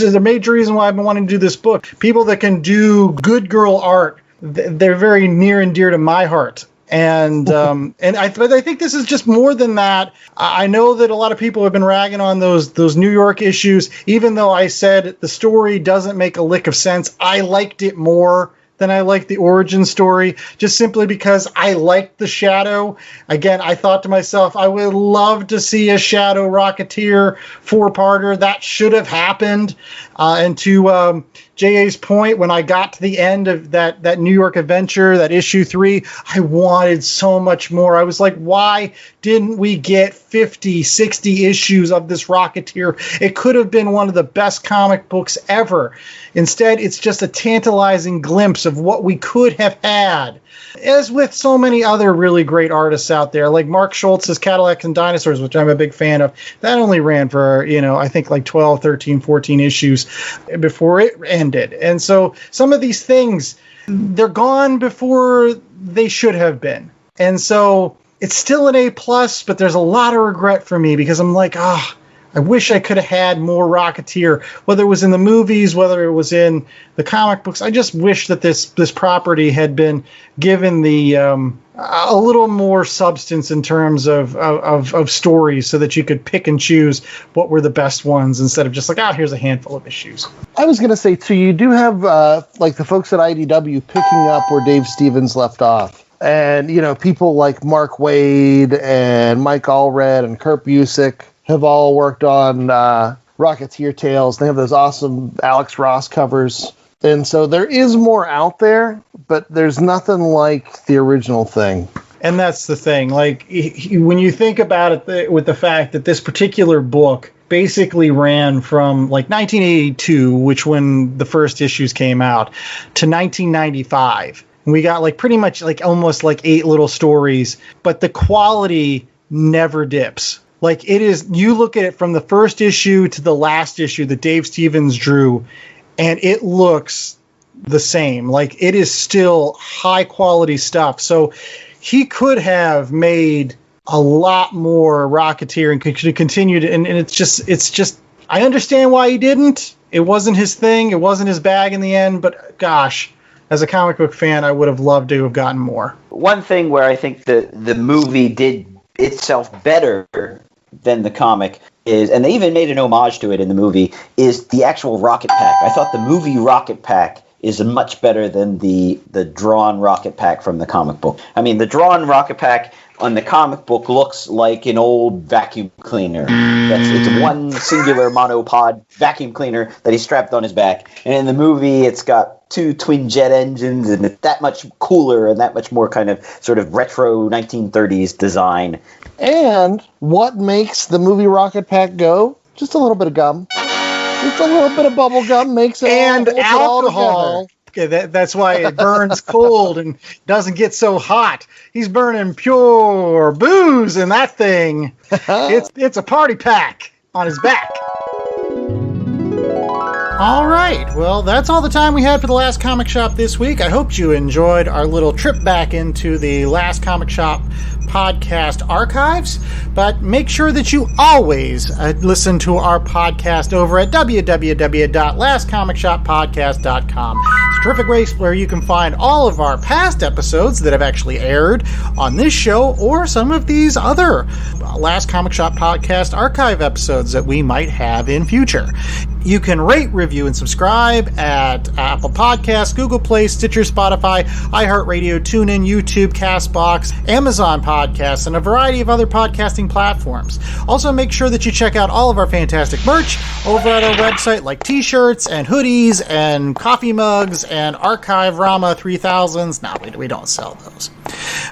is a major reason why I've been wanting to do this book. People that can do good girl art, they're very near and dear to my heart. And but I think this is just more than that. I know that a lot of people have been ragging on those New York issues, even though I said the story doesn't make a lick of sense. I liked it more than I liked the origin story, just simply because I liked the Shadow. Again, I thought to myself, I would love to see a Shadow Rocketeer 4-parter. That should have happened. And to J.A.'s point, when I got to the end of that New York adventure, that issue 3, I wanted so much more. I was like, why didn't we get 50, 60 issues of this Rocketeer? It could have been one of the best comic books ever. Instead, it's just a tantalizing glimpse of what we could have had. As with so many other really great artists out there, like Mark Schultz's Cadillacs and Dinosaurs, which I'm a big fan of, that only ran for, I think like 12, 13, 14 issues before it ended. And so some of these things, they're gone before they should have been. And so it's still an A+, but there's a lot of regret for me because I'm like, I wish I could have had more Rocketeer, whether it was in the movies, whether it was in the comic books. I just wish that this property had been given the a little more substance in terms of stories, so that you could pick and choose what were the best ones instead of just like, here's a handful of issues. I was going to say, too, you do have like the folks at IDW picking up where Dave Stevens left off. And, people like Mark Waid and Mike Allred and Kurt Busiek have all worked on Rocketeer Tales. They have those awesome Alex Ross covers. And so there is more out there, but there's nothing like the original thing. And that's the thing. Like, when you think about it with the fact that this particular book basically ran from like 1982, which when the first issues came out, to 1995. And we got like pretty much like almost like 8 little stories, but the quality never dips. Like, it is, you look at it from the first issue to the last issue that Dave Stevens drew, and it looks the same. Like, it is still high quality stuff. So he could have made a lot more Rocketeer and could continue to, and it's just, I understand why he didn't. It wasn't his thing. It wasn't his bag in the end, but gosh, as a comic book fan, I would have loved to have gotten more. One thing where I think the movie did itself better than the comic is, and they even made an homage to it in the movie, is the actual rocket pack. I thought the movie rocket pack is much better than the drawn rocket pack from the comic book. I mean, the drawn rocket pack on the comic book looks like an old vacuum cleaner. It's one singular monopod vacuum cleaner that he strapped on his back. And in the movie, it's got 2 twin jet engines, and it's that much cooler and that much more kind of sort of retro 1930s design. And what makes the movie Rocket Pack go? Just a little bit of gum. Just a little bit of bubble gum makes it and all, alcohol. Okay, that's why it burns cold and doesn't get so hot. He's burning pure booze in that thing. It's a party pack on his back. All right, well, that's all the time we had for the Last Comic Shop this week. I hope you enjoyed our little trip back into the Last Comic Shop podcast archives, but make sure that you always listen to our podcast over at www.lastcomicshoppodcast.com. It's a terrific place where you can find all of our past episodes that have actually aired on this show or some of these other Last Comic Shop podcast archive episodes that we might have in future. You can rate, review, and subscribe at Apple Podcasts, Google Play, Stitcher, Spotify, iHeartRadio, TuneIn, YouTube, CastBox, Amazon Podcasts, and a variety of other podcasting platforms. Also, make sure that you check out all of our fantastic merch over at our website, like t-shirts and hoodies and coffee mugs and Archive Rama 3000s. No, we don't sell those.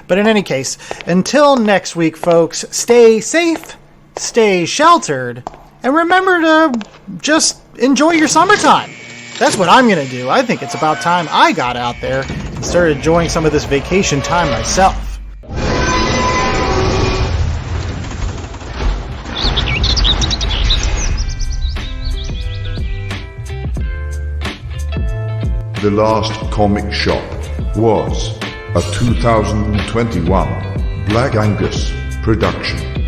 But in any case, until next week, folks, stay safe, stay sheltered, and remember to just enjoy your summertime. That's what I'm going to do. I think it's about time I got out there and started enjoying some of this vacation time myself. The Last Comic Shop was a 2021 Black Angus production.